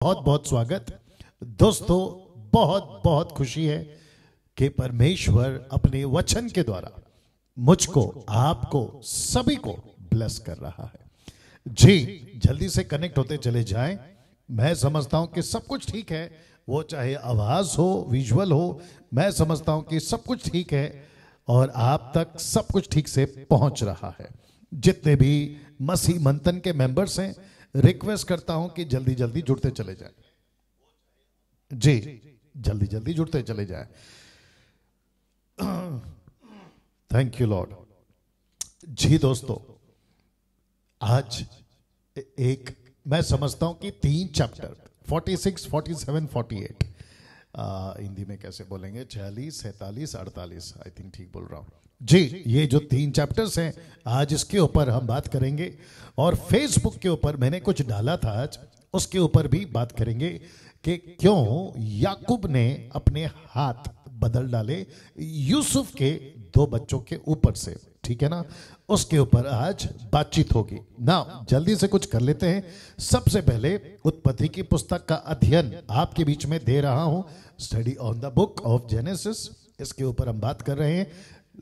बहुत बहुत स्वागत दोस्तों। बहुत बहुत खुशी है कि परमेश्वर अपने वचन के द्वारा मुझको, आपको, सभी को ब्लेस कर रहा है। जी, जल्दी से कनेक्ट होते चले जाएं। मैं समझता हूं कि सब कुछ ठीक है, वो चाहे आवाज हो, विजुअल हो, मैं समझता हूं कि सब कुछ ठीक है और आप तक सब कुछ ठीक से पहुंच रहा है। जितने भी मसीह मंथन के मेंबर्स हैं, रिक्वेस्ट करता हूं कि जल्दी जल्दी जुड़ते चले जाएं। जी, जल्दी जल्दी जुड़ते चले जाएं। Thank you Lord. जी दोस्तों, आज एक मैं समझता हूं कि 3 चैप्टर 46, 47, 48 हिंदी में कैसे बोलेंगे, 46, 47, 48, आई थिंक ठीक बोल रहा हूं। जी, ये जो 3 चैप्टर्स हैं, आज इसके ऊपर हम बात करेंगे और फेसबुक के ऊपर मैंने कुछ डाला था आज, उसके ऊपर भी बात करेंगे कि क्यों याकूब ने अपने हाथ बदल डाले यूसुफ के 2 बच्चों के ऊपर से। ठीक है ना, उसके ऊपर आज बातचीत होगी ना। जल्दी से कुछ कर लेते हैं। सबसे पहले उत्पत्ति की पुस्तक का अध्ययन आपके बीच में दे रहा हूं, study on the book of genesis. इसके ऊपर हम बात कर रहे हैं,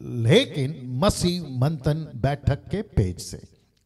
लेकिन मसीह मंथन बैठक के पेज से।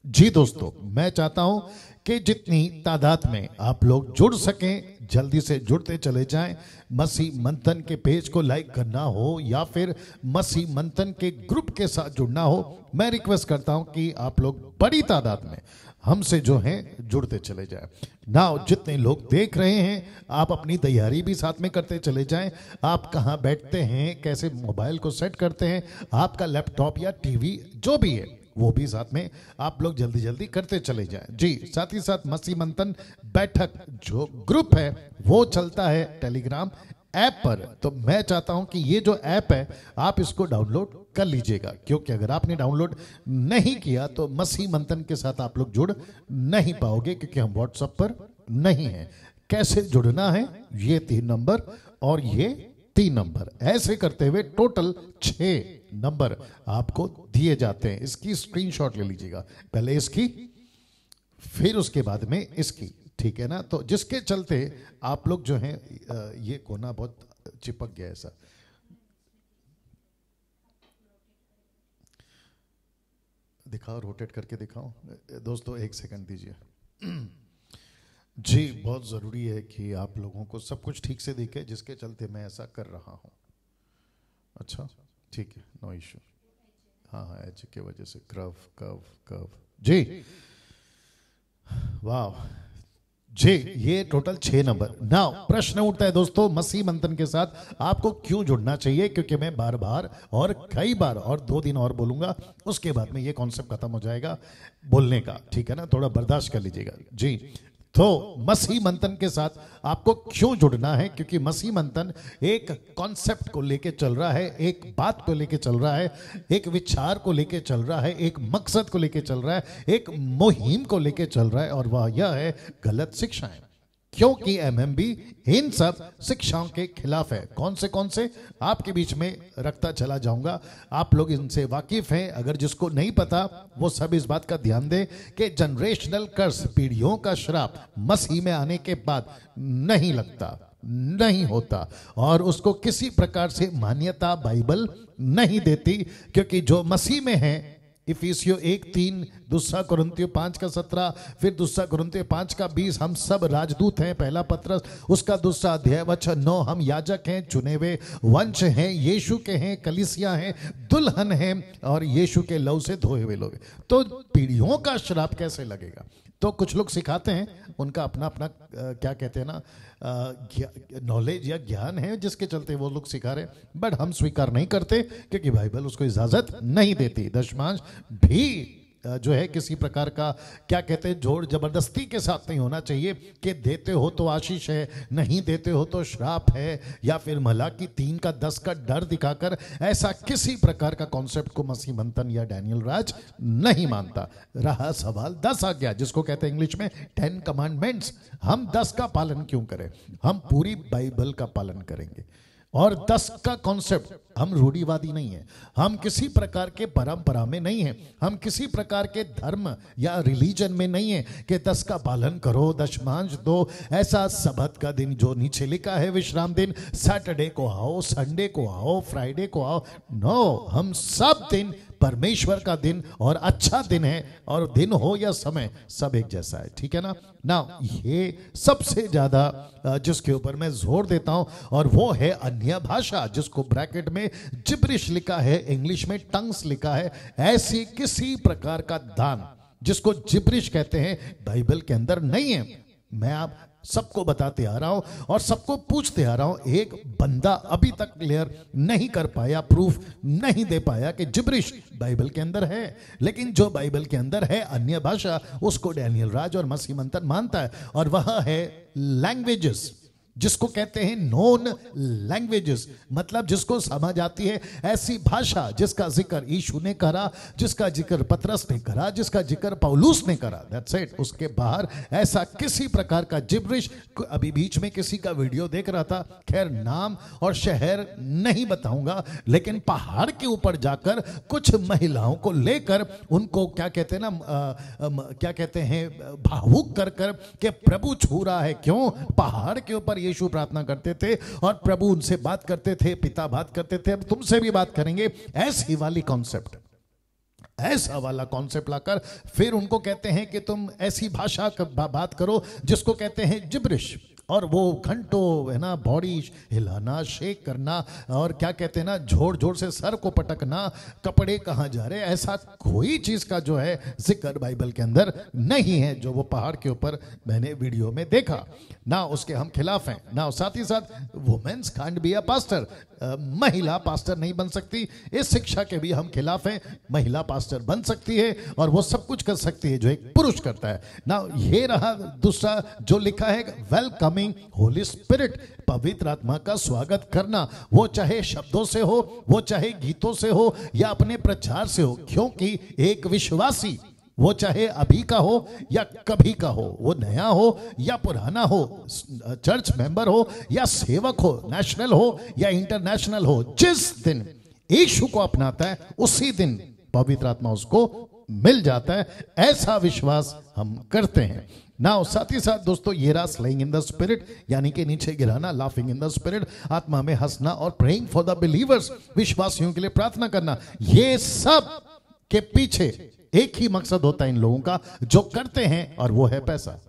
जी दोस्तों, मैं चाहता हूं कि जितनी तादाद में आप लोग जुड़ सकें, जल्दी से जुड़ते चले जाएं। मसीह मंथन के पेज को लाइक करना हो या फिर मसीह मंथन के ग्रुप के साथ जुड़ना हो, मैं रिक्वेस्ट करता हूं कि आप लोग बड़ी तादाद में हमसे जो हैं जुड़ते चले जाएं। नाउ जितने लोग देख रहे हैं, आप अपनी तैयारी भी साथ में करते चले जाएं। आप कहाँ बैठते हैं, कैसे मोबाइल को सेट करते हैं, आपका लैपटॉप या टीवी जो भी है वो भी साथ में आप लोग जल्दी जल्दी करते चले जाएं। जी, साथ ही साथ मसीह मंथन बैठक जो ग्रुप है वो चलता है टेलीग्राम ऐप पर। तो मैं चाहता हूं कि ये जो ऐप है आप इसको डाउनलोड कर लीजिएगा, क्योंकि अगर आपने डाउनलोड नहीं किया तो मसीह मंथन के साथ आप लोग जुड़ नहीं पाओगे, क्योंकि हम व्हाट्सएप पर नहीं हैं। कैसे जुड़ना है, ये 3 नंबर और ये 3 नंबर, ऐसे करते हुए टोटल 6 नंबर आपको दिए जाते हैं। इसकी स्क्रीनशॉट ले लीजिएगा, पहले इसकी फिर उसके बाद में इसकी। ठीक है ना, तो जिसके चलते आप लोग जो हैं, ये कोना बहुत चिपक गया ऐसा, दिखाओ, रोटेट करके दिखाओ दोस्तों, 1 सेकंड दीजिए। जी, बहुत ज़रूरी है कि आप लोगों को सब कुछ ठीक से दिखे, जिसके चलते मैं ऐसा कर रहा हूँ। अच्छा, ठीक है, नो इशू। हाँ हाँ, एच के वजह से कर्व कर्व कर्व। जी, वाह जी, ये टोटल 6 नंबर। नाउ प्रश्न उठता है दोस्तों, मसीह मंथन के साथ आपको क्यों जुड़ना चाहिए? क्योंकि मैं बार बार और कई बार और 2 दिन और बोलूंगा, उसके बाद में ये कॉन्सेप्ट खत्म हो जाएगा बोलने का। ठीक है ना, थोड़ा बर्दाश्त कर लीजिएगा। जी, तो मसीह मंथन के साथ आपको क्यों जुड़ना है? क्योंकि मसीह मंथन एक कॉन्सेप्ट को लेके चल रहा है, एक बात को लेके चल रहा है, एक विचार को लेके चल रहा है, एक मकसद को लेके चल रहा है, एक मुहिम को लेके चल रहा है, और वह यह है गलत शिक्षाएं। क्योंकि एमएमबी इन सब शिक्षाओं के खिलाफ है। कौन से आपके बीच में रखता चला जाऊंगा, आप लोग इनसे वाकिफ हैं। अगर जिसको नहीं पता वो सब इस बात का ध्यान दें कि जनरेशनल कर्स, पीढ़ियों का श्राप मसीह में आने के बाद नहीं लगता, नहीं होता, और उसको किसी प्रकार से मान्यता बाइबल नहीं देती। क्योंकि जो मसीह में है, इफिसियों 1:3, दूसरा कुरिन्थियों 5:17, फिर दूसरा कुरिन्थियों 5:20, हम सब राजदूत हैं। पहला पत्रस उसका 2 अध्याय वचन 9, हम याजक हैं, चुने हुए वंश हैं, यीशु के हैं, कलीसिया हैं, दुल्हन हैं, और यीशु के लहू से धोए हुए लोग। तो पीढ़ियों का श्राप कैसे लगेगा? तो कुछ लोग सिखाते हैं, उनका अपना अपना क्या कहते हैं ना, नॉलेज या ज्ञान है, जिसके चलते वो लोग सिखा रहे, बट हम स्वीकार नहीं करते, क्योंकि बाइबल उसको इजाजत नहीं देती। दशमांश भी जो है किसी प्रकार का क्या कहते हैं, जोर जबरदस्ती के साथ नहीं होना चाहिए कि देते हो तो आशीष है, नहीं देते हो तो श्राप है, या फिर मलाकी 3:10 का डर दिखाकर। ऐसा किसी प्रकार का कॉन्सेप्ट को मसीह मंथन या डैनियल राज नहीं मानता। रहा सवाल 10 आज्ञा, जिसको कहते हैं इंग्लिश में 10 कमांडमेंट्स, हम 10 का पालन क्यों करें? हम पूरी बाइबल का पालन करेंगे। और 10 का कॉन्सेप्ट, हम रूढ़िवादी नहीं है, हम किसी प्रकार के परंपरा में नहीं है, हम किसी प्रकार के धर्म या रिलीजन में नहीं है कि 10 का पालन करो, दशमांश दो। ऐसा सबत का दिन जो नीचे लिखा है विश्राम दिन, सैटरडे को आओ, संडे को आओ, फ्राइडे को आओ, नो, हम सब दिन परमेश्वर का दिन और अच्छा दिन है, और दिन हो या समय सब एक जैसा है, ठीक है ना। ना ये सबसे ज्यादा जिसके ऊपर मैं जोर देता हूं, और वो है अन्य भाषा, जिसको ब्रैकेट में जिब्रिश लिखा है, इंग्लिश में टंग्स लिखा है। ऐसी किसी प्रकार का दान जिसको जिब्रिश कहते हैं बाइबल के अंदर नहीं है। मैं आप सबको बताते आ रहा हूं और सबको पूछते आ रहा हूं, एक बंदा अभी तक क्लियर नहीं कर पाया, प्रूफ नहीं दे पाया कि जिब्रिश बाइबल के अंदर है। लेकिन जो बाइबल के अंदर है अन्य भाषा, उसको डैनियल राज और मसीह मंथन मानता है, और वह है लैंग्वेजेस, जिसको कहते हैं नोन लैंग्वेजेस, मतलब जिसको समझ आती है ऐसी भाषा जिसका जिक्र यीशु ने करा, जिसका जिक्र पतरस ने करा, जिसका जिक्र पौलुस ने करा, दैट्स इट। उसके बाहर ऐसा किसी प्रकार का जिब्रिश। अभी बीच में किसी का वीडियो देख रहा था, खैर नाम और शहर नहीं बताऊंगा, लेकिन पहाड़ के ऊपर जाकर कुछ महिलाओं को लेकर उनको क्या कहते हैं ना, क्या कहते हैं, भावुक कर कर के प्रभु छू रहा है। क्यों? पहाड़ के ऊपर यीशु प्रार्थना करते थे और प्रभु उनसे बात करते थे, पिता बात करते थे, अब तुमसे भी बात करेंगे। ऐसी वाली कॉन्सेप्ट, ऐसा वाला कॉन्सेप्ट लाकर फिर उनको कहते हैं कि तुम ऐसी भाषा बात करो जिसको कहते हैं जिब्रिश, और वो घंटों है ना बॉडी हिलाना, शेक करना, और क्या कहते हैं ना जोर जोर से सर को पटकना, कपड़े कहाँ जा रहे, ऐसा कोई चीज का जो है जिक्र बाइबल के अंदर नहीं है, जो वो पहाड़ के ऊपर मैंने वीडियो में देखा ना। उसके हम खिलाफ हैं ना। साथ ही साथ women's can't be a pastor, महिला पास्टर नहीं बन सकती, इस शिक्षा के भी हम खिलाफ हैं। महिला पास्टर बन सकती है और वो सब कुछ कर सकती है जो एक पुरुष करता है ना। ये रहा दूसरा जो लिखा है, वेलकमिंग होली स्पिरिट, पवित्र आत्मा का स्वागत करना, वो चाहे शब्दों से हो, वो चाहे गीतों से हो या अपने प्रचार से हो। क्योंकि एक विश्वासी, वो चाहे अभी का हो या कभी का हो, वो नया हो या पुराना हो, चर्च मेंबर हो या सेवक हो, नेशनल हो या इंटरनेशनल हो, जिस दिन यीशु को अपनाता है उसी दिन पवित्र आत्मा उसको मिल जाता है। ऐसा विश्वास हम करते हैं ना। साथ ही साथ दोस्तों ये रहा स्लेइंग इन द स्पिरिट, यानी कि नीचे गिराना, लाफिंग इन द स्पिरिट, आत्मा में हंसना, और प्रेइंग फॉर द बिलीवर्स, विश्वासियों के लिए प्रार्थना करना। ये सब के पीछे एक ही मकसद होता है इन लोगों का जो करते हैं, और वो है पैसा।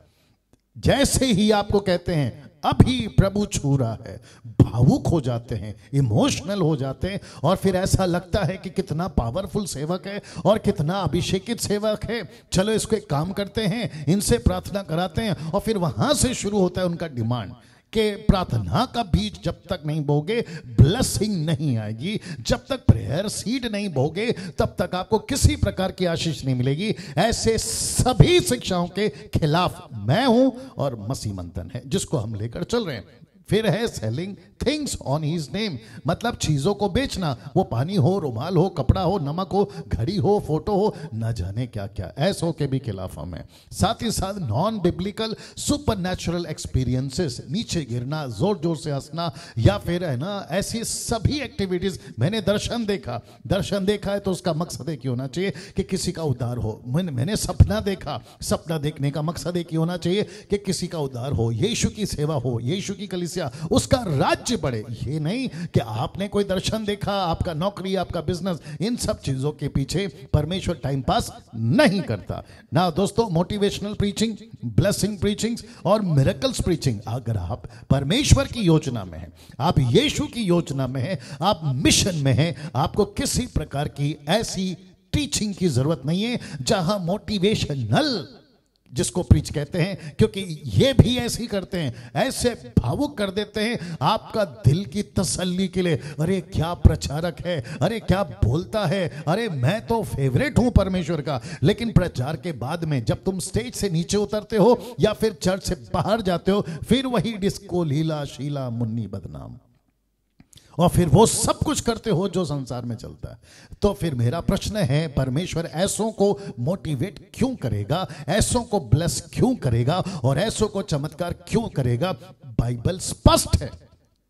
जैसे ही आपको कहते हैं अभी प्रभु छू रहा है, भावुक हो जाते हैं, इमोशनल हो जाते हैं, और फिर ऐसा लगता है कि कितना पावरफुल सेवक है और कितना अभिषेकित सेवक है, चलो इसको एक काम करते हैं, इनसे प्रार्थना कराते हैं। और फिर वहां से शुरू होता है उनका डिमांड कि प्रार्थना का बीज जब तक नहीं बोगे ब्लेसिंग नहीं आएगी, जब तक प्रेयर सीड नहीं बोगे तब तक आपको किसी प्रकार की आशीष नहीं मिलेगी। ऐसे सभी शिक्षाओं के खिलाफ मैं हूं और मसीह मंथन है जिसको हम लेकर चल रहे हैं। फिर है selling things on his name, मतलब चीजों को बेचना, वो पानी हो, रुमाल हो, कपड़ा हो, नमक हो, घड़ी हो, फोटो हो, न जाने क्या क्या, ऐसों के भी खिलाफ हम हैं। साथ ही साथ non biblical super natural experiences, नीचे गिरना, जोर जोर से हंसना, या फिर है ना ऐसी सभी एक्टिविटीज। मैंने दर्शन देखा है तो उसका मकसद एक ही होना चाहिए कि किसी का उद्धार हो। मैंने सपना देखा, सपना देखने का मकसद एक ही होना चाहिए कि किसी का उद्धार हो, यीशु की सेवा हो, यीशु की कलीसिया, उसका राज्य बढ़े। ये नहीं कि आपने कोई दर्शन देखा, आपका नौकरी, आपका बिजनेस, इन सब चीजों के पीछे परमेश्वर टाइम पास नहीं करता ना। दोस्तों मोटिवेशनल प्रीचिंग, ब्लेसिंग प्रीचिंग और मिरेकल्स प्रीचिंग, अगर आप परमेश्वर की योजना में हैं, आप यीशु की योजना में हैं, आप मिशन में हैं, आपको किसी प्रकार की ऐसी टीचिंग की जरूरत नहीं है जहां मोटिवेशनल जिसको प्रीच कहते हैं, क्योंकि ये भी ऐसे ही करते हैं, ऐसे भावुक कर देते हैं आपका दिल की तसल्ली के लिए। अरे क्या प्रचारक है, अरे क्या बोलता है, अरे मैं तो फेवरेट हूं परमेश्वर का। लेकिन प्रचार के बाद में जब तुम स्टेज से नीचे उतरते हो या फिर चर्च से बाहर जाते हो, फिर वही डिस्को, लीला, शीला, मुन्नी, बदनाम, और फिर वो सब कुछ करते हो जो संसार में चलता है। तो फिर मेरा प्रश्न है, परमेश्वर ऐसों को मोटिवेट क्यों करेगा, ऐसों को ब्लेस क्यों करेगा और ऐसों को चमत्कार क्यों करेगा? बाइबल स्पष्ट है,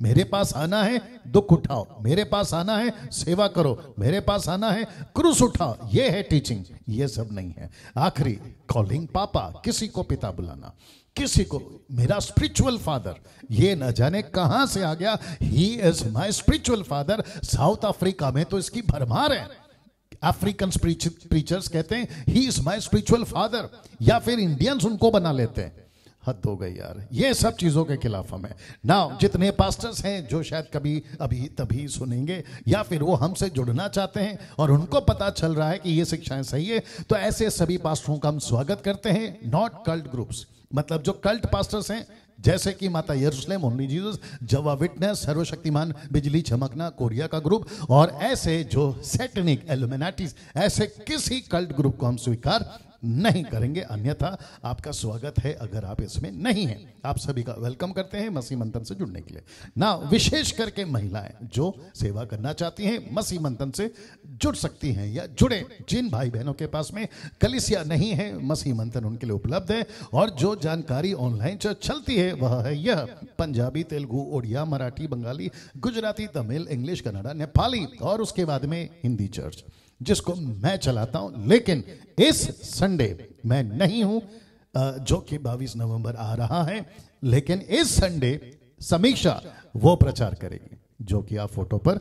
मेरे पास आना है दुख उठाओ, मेरे पास आना है सेवा करो, मेरे पास आना है क्रूस उठाओ, ये है टीचिंग। ये सब नहीं है। आखिरी कॉलिंग पापा, किसी को पिता बुलाना, किसी को मेरा स्पिरिचुअल फादर, ये न जाने कहां से आ गया। He is my spiritual father. South Africa में तो इसकी भरमार है। अफ्रीकन प्रीचर्स कहते हैं he is my spiritual father, या फिर इंडियंस उनको बना लेते हैं। हद हो गई यार, ये सब चीजों के खिलाफ हमें ना। जितने पास्टर्स हैं जो शायद कभी अभी तभी सुनेंगे, या फिर वो हमसे जुड़ना चाहते हैं और उनको पता चल रहा है कि ये शिक्षाएं सही है, तो ऐसे सभी पास्टरों का हम स्वागत करते हैं। नॉट कल्ट ग्रुप्स, मतलब जो कल्ट पास्टर्स हैं जैसे कि माता यरूशलेम, ओनली जीसस, जवा विटनेस, सर्वशक्तिमान, बिजली चमकना, कोरिया का ग्रुप, और ऐसे जो सैटेनिक एलुमिनाटीज, ऐसे किसी कल्ट ग्रुप को हम स्वीकार नहीं करेंगे। अन्यथा आपका स्वागत है अगर आप इसमें नहीं हैं। आप सभी का वेलकम करते हैं मसीह मंथन से जुड़ने के लिए ना। विशेष करके महिलाएं जो सेवा करना चाहती हैं मसीह मंथन से जुड़ सकती हैं या जुड़े। जिन भाई बहनों के पास में कलीसिया नहीं है, मसीह मंथन उनके लिए उपलब्ध है। और जो जानकारी ऑनलाइन चलती है वह है यह: पंजाबी, तेलुगु, उड़िया, मराठी, बंगाली, गुजराती, तमिल, इंग्लिश, कन्नड़ा, नेपाली, और उसके बाद में हिंदी चर्च, जिसको मैं चलाता हूं। लेकिन इस संडे मैं नहीं हूं, जो कि 22 नवंबर आ रहा है। लेकिन इस संडे समीक्षा वो प्रचार करेगी, जो कि आप फोटो पर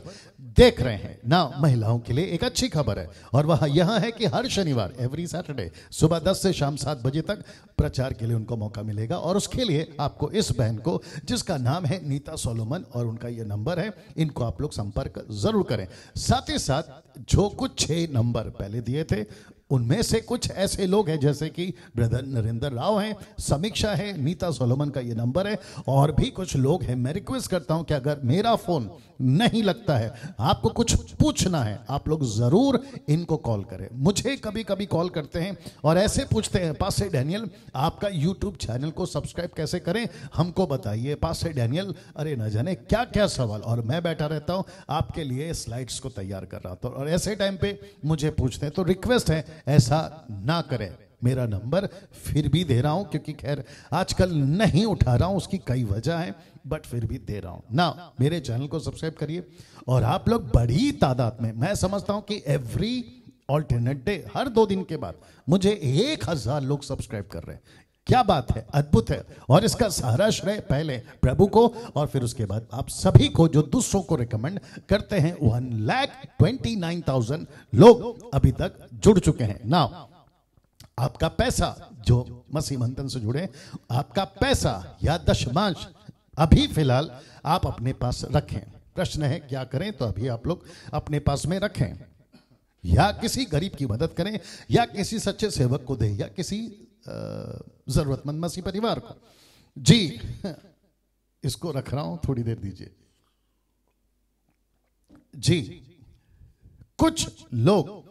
देख रहे हैं ना। महिलाओं के लिए एक अच्छी खबर है, और वह यह है कि हर शनिवार, एवरी सैटरडे, सुबह 10 से शाम 7 बजे तक प्रचार के लिए उनको मौका मिलेगा। और उसके लिए आपको इस बहन को, जिसका नाम है नीता सोलोमन और उनका यह नंबर है, इनको आप लोग संपर्क जरूर करें। साथ ही साथ जो कुछ 6 नंबर पहले दिए थे, उनमें से कुछ ऐसे लोग हैं जैसे कि ब्रदर नरेंद्र राव हैं, समीक्षा है, नीता सोलोमन का ये नंबर है, और भी कुछ लोग हैं। मैं रिक्वेस्ट करता हूं कि अगर मेरा फोन नहीं लगता है, आपको कुछ पूछना है, आप लोग जरूर इनको कॉल करें। मुझे कभी कभी कॉल करते हैं और ऐसे पूछते हैं, पास्टर डैनियल आपका यूट्यूब चैनल को सब्सक्राइब कैसे करें, हमको बताइए। पास्टर डैनियल, अरे न जाने क्या क्या सवाल, और मैं बैठा रहता हूं आपके लिए स्लाइड्स को तैयार कर रहा था, और ऐसे टाइम पे मुझे पूछते हैं। तो रिक्वेस्ट है ऐसा ना करें। मेरा नंबर फिर भी दे रहा हूं, क्योंकि खैर आजकल नहीं उठा रहा हूं, उसकी कई वजह है, बट फिर भी दे रहा हूं ना। मेरे चैनल को सब्सक्राइब करिए, और आप लोग बड़ी तादाद में, मैं समझता हूं कि एवरी ऑल्टरनेट डे, हर 2 दिन के बाद मुझे 1000 लोग सब्सक्राइब कर रहे हैं। क्या बात है, अद्भुत है। और इसका सारा श्रेय पहले प्रभु को, और फिर उसके बाद आप सभी को जो दूसरों को रिकमेंड करते हैं। 1,29,000 लोग अभी तक जुड़ चुके हैं ना। आपका पैसा, जो मसीह मंथन से जुड़े, आपका पैसा या दशमांश अभी फिलहाल आप अपने पास रखें। प्रश्न है क्या करें, तो अभी आप लोग अपने पास में रखें, या किसी गरीब की मदद करें, या किसी सच्चे सेवक को दें, या किसी जरूरतमंद मसीह परिवार को। जी इसको रख रहा हूं, थोड़ी देर दीजिए जी। कुछ लोग,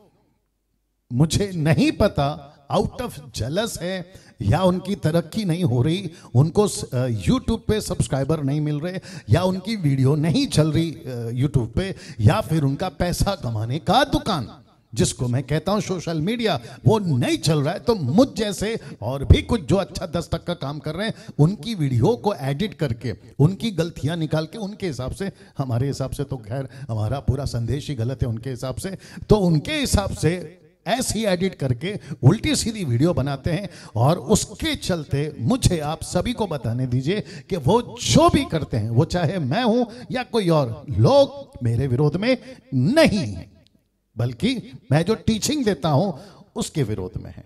मुझे नहीं पता, आउट ऑफ जेलस है या उनकी तरक्की नहीं हो रही, उनको यूट्यूब पे सब्सक्राइबर नहीं मिल रहे, या उनकी वीडियो नहीं चल रही यूट्यूब पे, या फिर उनका पैसा कमाने का दुकान, जिसको मैं कहता हूं सोशल मीडिया, वो नहीं चल रहा है। तो मुझ जैसे और भी कुछ जो अच्छा 10 तक का काम कर रहे हैं, उनकी वीडियो को एडिट करके, उनकी गलतियां निकाल के, उनके हिसाब से, हमारे हिसाब से तो खैर हमारा पूरा संदेश ही गलत है, उनके हिसाब से तो उनके हिसाब से ऐसी एडिट करके उल्टी सीधी वीडियो बनाते हैं। और उसके चलते मुझे आप सभी को बताने दीजिए कि वो जो भी करते हैं, वो चाहे मैं हूं या कोई और, लोग मेरे विरोध में नहीं है, बल्कि मैं जो टीचिंग देता हूं उसके विरोध में है।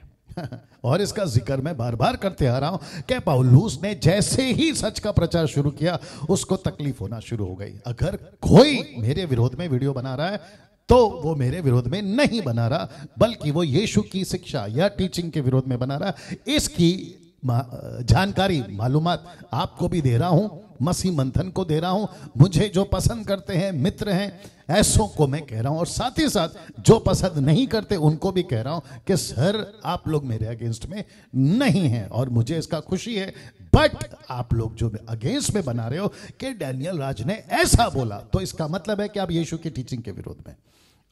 और इसका जिक्र मैं बार बार करते आ रहा हूं कि पौलुस ने जैसे ही सच का प्रचार शुरू किया, उसको तकलीफ होना शुरू हो गई। अगर कोई मेरे विरोध में वीडियो बना रहा है, तो वो मेरे विरोध में नहीं बना रहा, बल्कि वो यीशु की शिक्षा या टीचिंग के विरोध में बना रहा। इसकी जानकारी, मालूमात आपको भी दे रहा हूं, मसीह मंथन को दे रहा हूं, मुझे जो पसंद करते हैं मित्र हैं ऐसों को मैं कह रहा हूं, और साथ ही साथ जो पसंद नहीं करते उनको भी कह रहा हूं कि सर आप लोग मेरे अगेंस्ट में नहीं हैं, और मुझे इसका खुशी है। बट आप लोग जो अगेंस्ट में बना रहे हो कि डैनियल राज ने ऐसा बोला, तो इसका मतलब है कि आप यीशु की टीचिंग के विरोध में,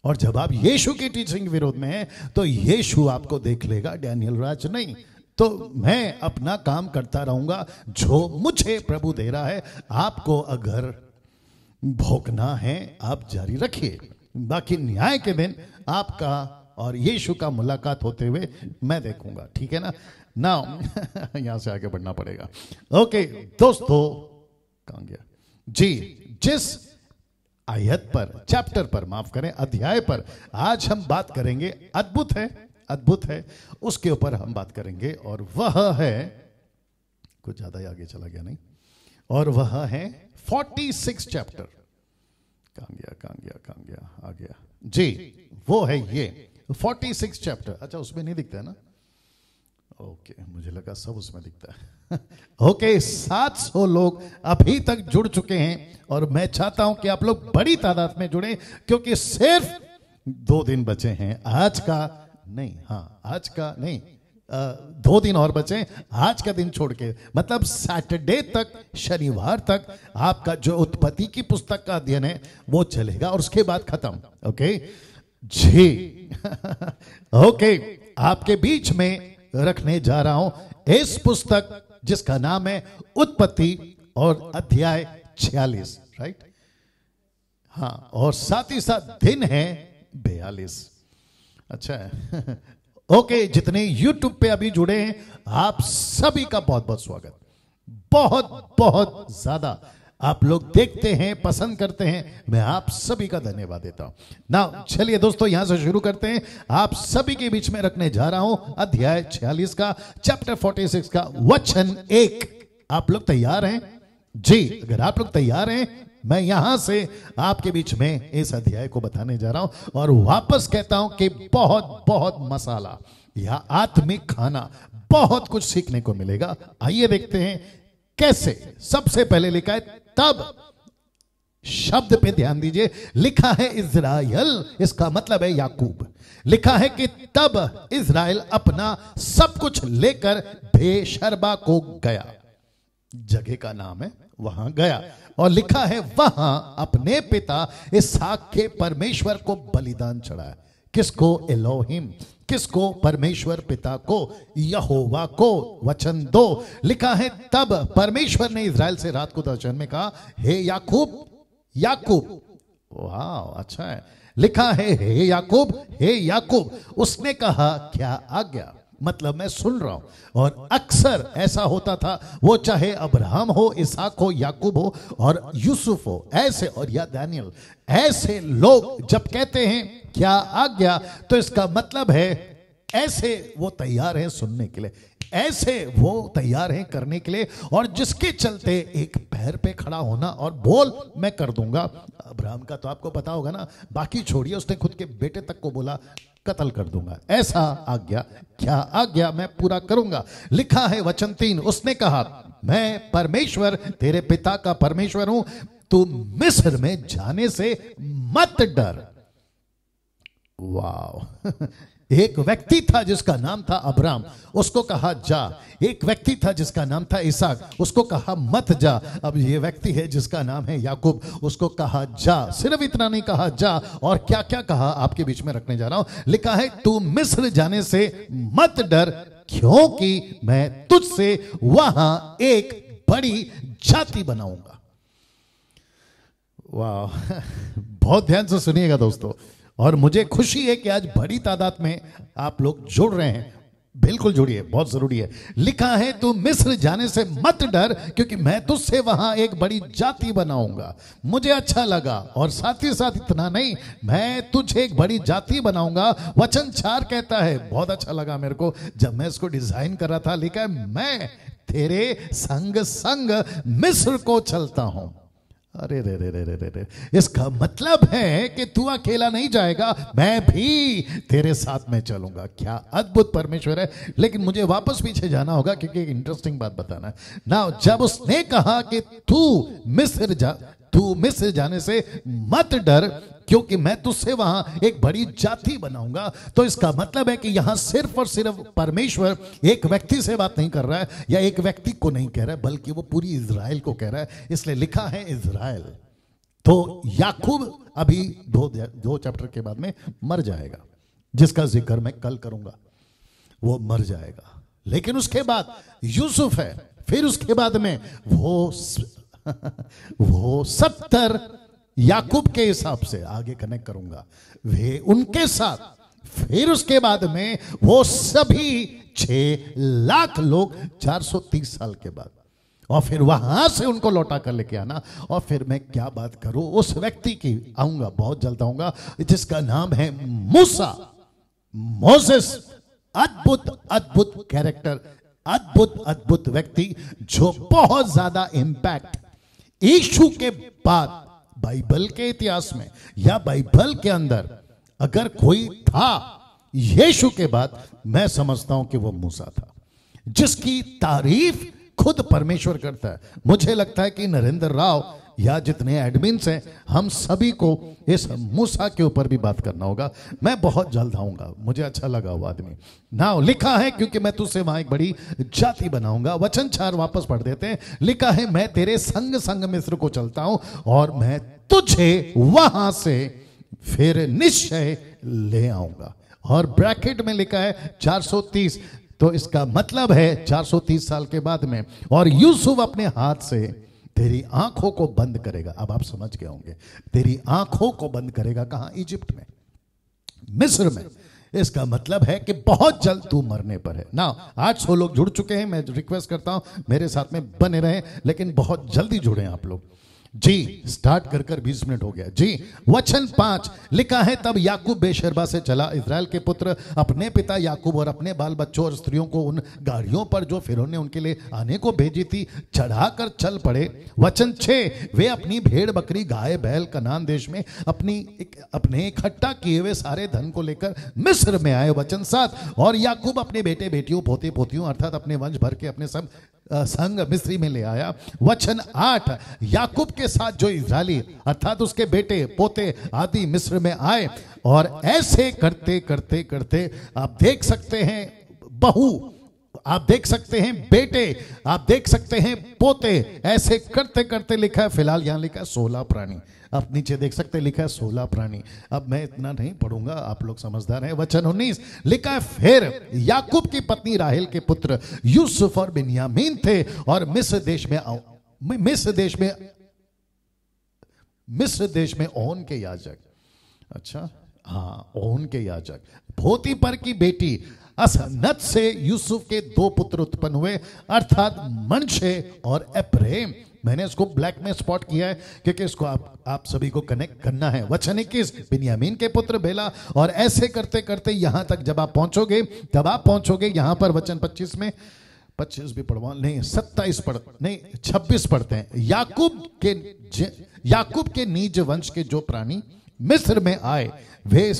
और जब आप यीशु की टीचिंग के विरोध में हैं, तो यीशु आपको देख लेगा, डैनियल राज नहीं। तो मैं अपना काम करता रहूंगा जो मुझे प्रभु दे रहा है। आपको अगर भोगना है आप जारी रखिए, बाकी न्याय के दिन आपका और यीशु का मुलाकात होते हुए मैं देखूंगा, ठीक है ना। नाउ यहां से आगे बढ़ना पड़ेगा। ओके दोस्तों, कहां गया जी, जिस आयत पर, चैप्टर पर, माफ करें, अध्याय पर आज हम बात करेंगे, अद्भुत है, अद्भुत है, उसके ऊपर हम बात करेंगे, और वह है, कुछ ज्यादा ही आगे चला गया नहीं, और वह है 46 चैप्टर। कहां गया, कहां गया, कहां गया, आ गया जी, वो है ये 46 चैप्टर। अच्छा, उसमें नहीं दिखता है ना, ओके, मुझे लगा सब उसमें दिखता है। ओके, 700 लोग अभी तक जुड़ चुके हैं, और मैं चाहता हूं कि आप लोग बड़ी तादाद में जुड़े, क्योंकि सिर्फ 2 दिन बचे हैं, आज का नहीं, हाँ आज का नहीं, 2 दिन और बचे, आज का दिन छोड़ के, मतलब सैटरडे तक, शनिवार तक आपका जो उत्पत्ति की पुस्तक का अध्ययन है वो चलेगा, और उसके बाद खत्म। ओके जी। ओके, आपके बीच में रखने जा रहा हूं इस पुस्तक जिसका नाम है उत्पत्ति, और अध्याय 46, राइट, हाँ, और साथ ही साथ दिन है 42। अच्छा है। ओके, जितने YouTube पे अभी जुड़े हैं आप सभी का बहुत बहुत स्वागत, बहुत बहुत ज्यादा आप लोग देखते हैं, पसंद करते हैं, मैं आप सभी का धन्यवाद देता हूं। ना चलिए दोस्तों, यहां से शुरू करते हैं। आप सभी के बीच में रखने जा रहा हूं अध्याय 46 का, चैप्टर 46 का वचन 1। आप लोग तैयार हैं जी? अगर आप लोग तैयार हैं, मैं यहां से आपके बीच में इस अध्याय को बताने जा रहा हूं, और वापस कहता हूं कि बहुत बहुत मसाला या आत्मिक खाना, बहुत कुछ सीखने को मिलेगा। आइए देखते हैं कैसे। सबसे पहले लिखा है तब, शब्द पे ध्यान दीजिए, लिखा है इज़राइल, इसका मतलब है याकूब। लिखा है कि तब इज़राइल अपना सब कुछ लेकर बेशर्बा को गया, जगह का नाम है, वहां गया, और लिखा है वहां अपने पिता इसहाक के परमेश्वर को बलिदान चढ़ाया। किसको? एलोहिम। किसको? परमेश्वर पिता को, यहोवा को। वचन 2 लिखा है तब परमेश्वर ने इज़राइल से रात को दर्शन में कहा, हे याकूब, याकूब। वाह, अच्छा है। लिखा है हे याकूब, हे याकूब। उसने कहा क्या आज्ञा, मतलब मैं सुन रहा हूं। और अक्सर ऐसा होता था, वो चाहे अब्राहम हो, इसहाक हो, याकूब हो, और यूसुफ हो, ऐसे, और या दानियल, ऐसे लोग जब कहते हैं क्या आज्ञा, तो इसका मतलब है ऐसे वो तैयार है सुनने के लिए, ऐसे वो तैयार है करने के लिए, और जिसके चलते एक पैर पे खड़ा होना और बोल मैं कर दूंगा। अब्राहम का तो आपको पता होगा ना, बाकी छोड़िए, उसने खुद के बेटे तक को बोला कत्ल कर दूंगा। ऐसा आज्ञा, क्या आज्ञा, मैं पूरा करूंगा। लिखा है वचन 3, उसने कहा मैं परमेश्वर तेरे पिता का परमेश्वर हूं, तू मिस्र में जाने से मत डर। वाह। एक व्यक्ति था जिसका नाम था अब्राम, उसको कहा जा। एक व्यक्ति था जिसका नाम था इसहाक, उसको कहा मत जा। अब ये व्यक्ति है जिसका नाम है याकूब, उसको कहा जा। सिर्फ इतना नहीं कहा जा, और क्या क्या कहा आपके बीच में रखने जा रहा हूं। लिखा है तू मिस्र जाने से मत डर, क्योंकि मैं तुझसे वहां एक बड़ी जाति बनाऊंगा। वाह। बहुत ध्यान से सुनिएगा दोस्तों, और मुझे खुशी है कि आज बड़ी तादाद में आप लोग जुड़ रहे हैं। बिल्कुल जुड़िए, बहुत जरूरी है। लिखा है तू मिस्र जाने से मत डर, क्योंकि मैं तुझसे वहां एक बड़ी जाति बनाऊंगा। मुझे अच्छा लगा, और साथ ही साथ इतना नहीं, मैं तुझे एक बड़ी जाति बनाऊंगा। वचन 4 कहता है, बहुत अच्छा लगा मेरे को जब मैं इसको डिजाइन कर रहा था। लिखा है मैं तेरे संग संग मिस्र को चलता हूं। अरे रे रे रे रे रे रे, इसका मतलब है कि तू अकेला नहीं जाएगा, मैं भी तेरे साथ में चलूंगा। क्या अद्भुत परमेश्वर है। लेकिन मुझे वापस पीछे जाना होगा, क्योंकि एक इंटरेस्टिंग बात बताना है ना। जब उसने कहा कि तू मिस्र जाने से मत डर, क्योंकि मैं तुझसे वहां एक बड़ी जाति बनाऊंगा, तो इसका मतलब है कि यहां सिर्फ और सिर्फ परमेश्वर एक व्यक्ति से बात नहीं कर रहा है, या एक व्यक्ति को नहीं कह रहा है, बल्कि वो पूरी इज़राइल को कह रहा है। इसलिए लिखा है इज़राइल। तो याकूब अभी 2 चैप्टर के बाद में मर जाएगा, जिसका जिक्र मैं कल करूंगा। वो मर जाएगा, लेकिन उसके बाद यूसुफ है, फिर उसके बाद में वो 70 याकूब के हिसाब से आगे कनेक्ट करूंगा, वे उनके साथ, फिर उसके बाद में वो सभी 6 लाख लोग 430 साल के बाद, और फिर वहां से उनको लौटा कर लेके आना। और फिर मैं क्या बात करूं उस व्यक्ति की, आऊंगा, बहुत जल्द आऊंगा, जिसका नाम है मूसा, मोसेस। अद्भुत अद्भुत कैरेक्टर, अद्भुत अद्भुत व्यक्ति, जो बहुत ज्यादा इंपैक्ट यीशु के बाद बाइबल के इतिहास में या बाइबल के अंदर अगर कोई था यीशु के बाद, मैं समझता हूं कि वो मूसा था, जिसकी तारीफ खुद परमेश्वर करता है। मुझे लगता है कि नरेंद्र राव या जितने एडमिन्स हैं, हम सभी को इस मूसा के ऊपर भी बात करना होगा। मैं बहुत जल्द आऊंगा, मुझे अच्छा लगा वो आदमी। नाउ लिखा है, क्योंकि मैं तुझसे वहां एक बड़ी जाति बनाऊंगा। वचन 4 वापस पढ़ देते हैं। लिखा है, मैं तेरे संग संग मिस्र को चलता हूं और मैं तुझे वहां से फिर निश्चय ले आऊंगा। और ब्रैकेट में लिखा है 430, तो इसका मतलब है 430 साल के बाद में। और यूसुफ अपने हाथ से तेरी आंखों को बंद करेगा। अब आप समझ गए होंगे, तेरी आंखों को बंद करेगा कहां? इजिप्ट में, मिस्र में। इसका मतलब है कि बहुत जल्द तू मरने पर है ना। 800 लोग जुड़ चुके हैं, मैं रिक्वेस्ट करता हूं मेरे साथ में बने रहें, लेकिन बहुत जल्दी जुड़े आप लोग जी। स्टार्ट कर 20 मिनट हो गया जी। वचन 5 लिखा है, तब याकूब बेशर्बा से चला। इस्राएल के पुत्र अपने पिता याकूब और अपने बाल बच्चों और स्त्रियों को उन गाड़ियों पर जो फिरौन ने उनके लिए आने को भेजी थी चढ़ाकर चल पड़े। वचन 6, वे अपनी भेड़ बकरी गाय बैल कनान देश में अपने इकट्ठा किए हुए सारे धन को लेकर मिस्र में आए। वचन 7, और याकूब अपने बेटे बेटियों पोते पोतियों अर्थात अपने वंश भर के अपने सब संग मिस्री में ले आया। वचन 8, याकूब के साथ जो इस्राएली अर्थात उसके बेटे पोते आदि मिस्र में आए। और ऐसे करते करते करते आप देख सकते हैं बहू, आप देख सकते हैं बेटे, आप देख सकते हैं पोते, ऐसे करते करते लिखा है, फिलहाल यहां लिखा है 16 प्राणी। आप नीचे देख सकते हैं लिखा है 16 प्राणी। अब मैं इतना नहीं पढ़ूंगा, आप लोग समझदार हैं। वचन 19 लिखा है, फिर याकूब की पत्नी राहेल के पुत्र यूसुफ और बिन्यामीन थे और मिस्र देश में ओन के याजक, अच्छा हाँ, ओन के याजक पोतीपर की बेटी असनत से यूसुफ के 2 पुत्र उत्पन्न हुए अर्थात मनशे और एप्रेम। मैंने इसको ब्लैक में स्पॉट किया है क्योंकि इसको आप सभी को कनेक्ट करना है। वचन 21, बिन्यामीन के पुत्र बेला। और ऐसे करते करते यहां तक जब आप पहुंचोगे, तब आप पहुंचोगे यहां पर वचन 25 में, 25 भी पढ़वा नहीं, 26 पढ़ते हैं। याकूब के नीज वंश के जो प्राणी मिस्र में आए, वे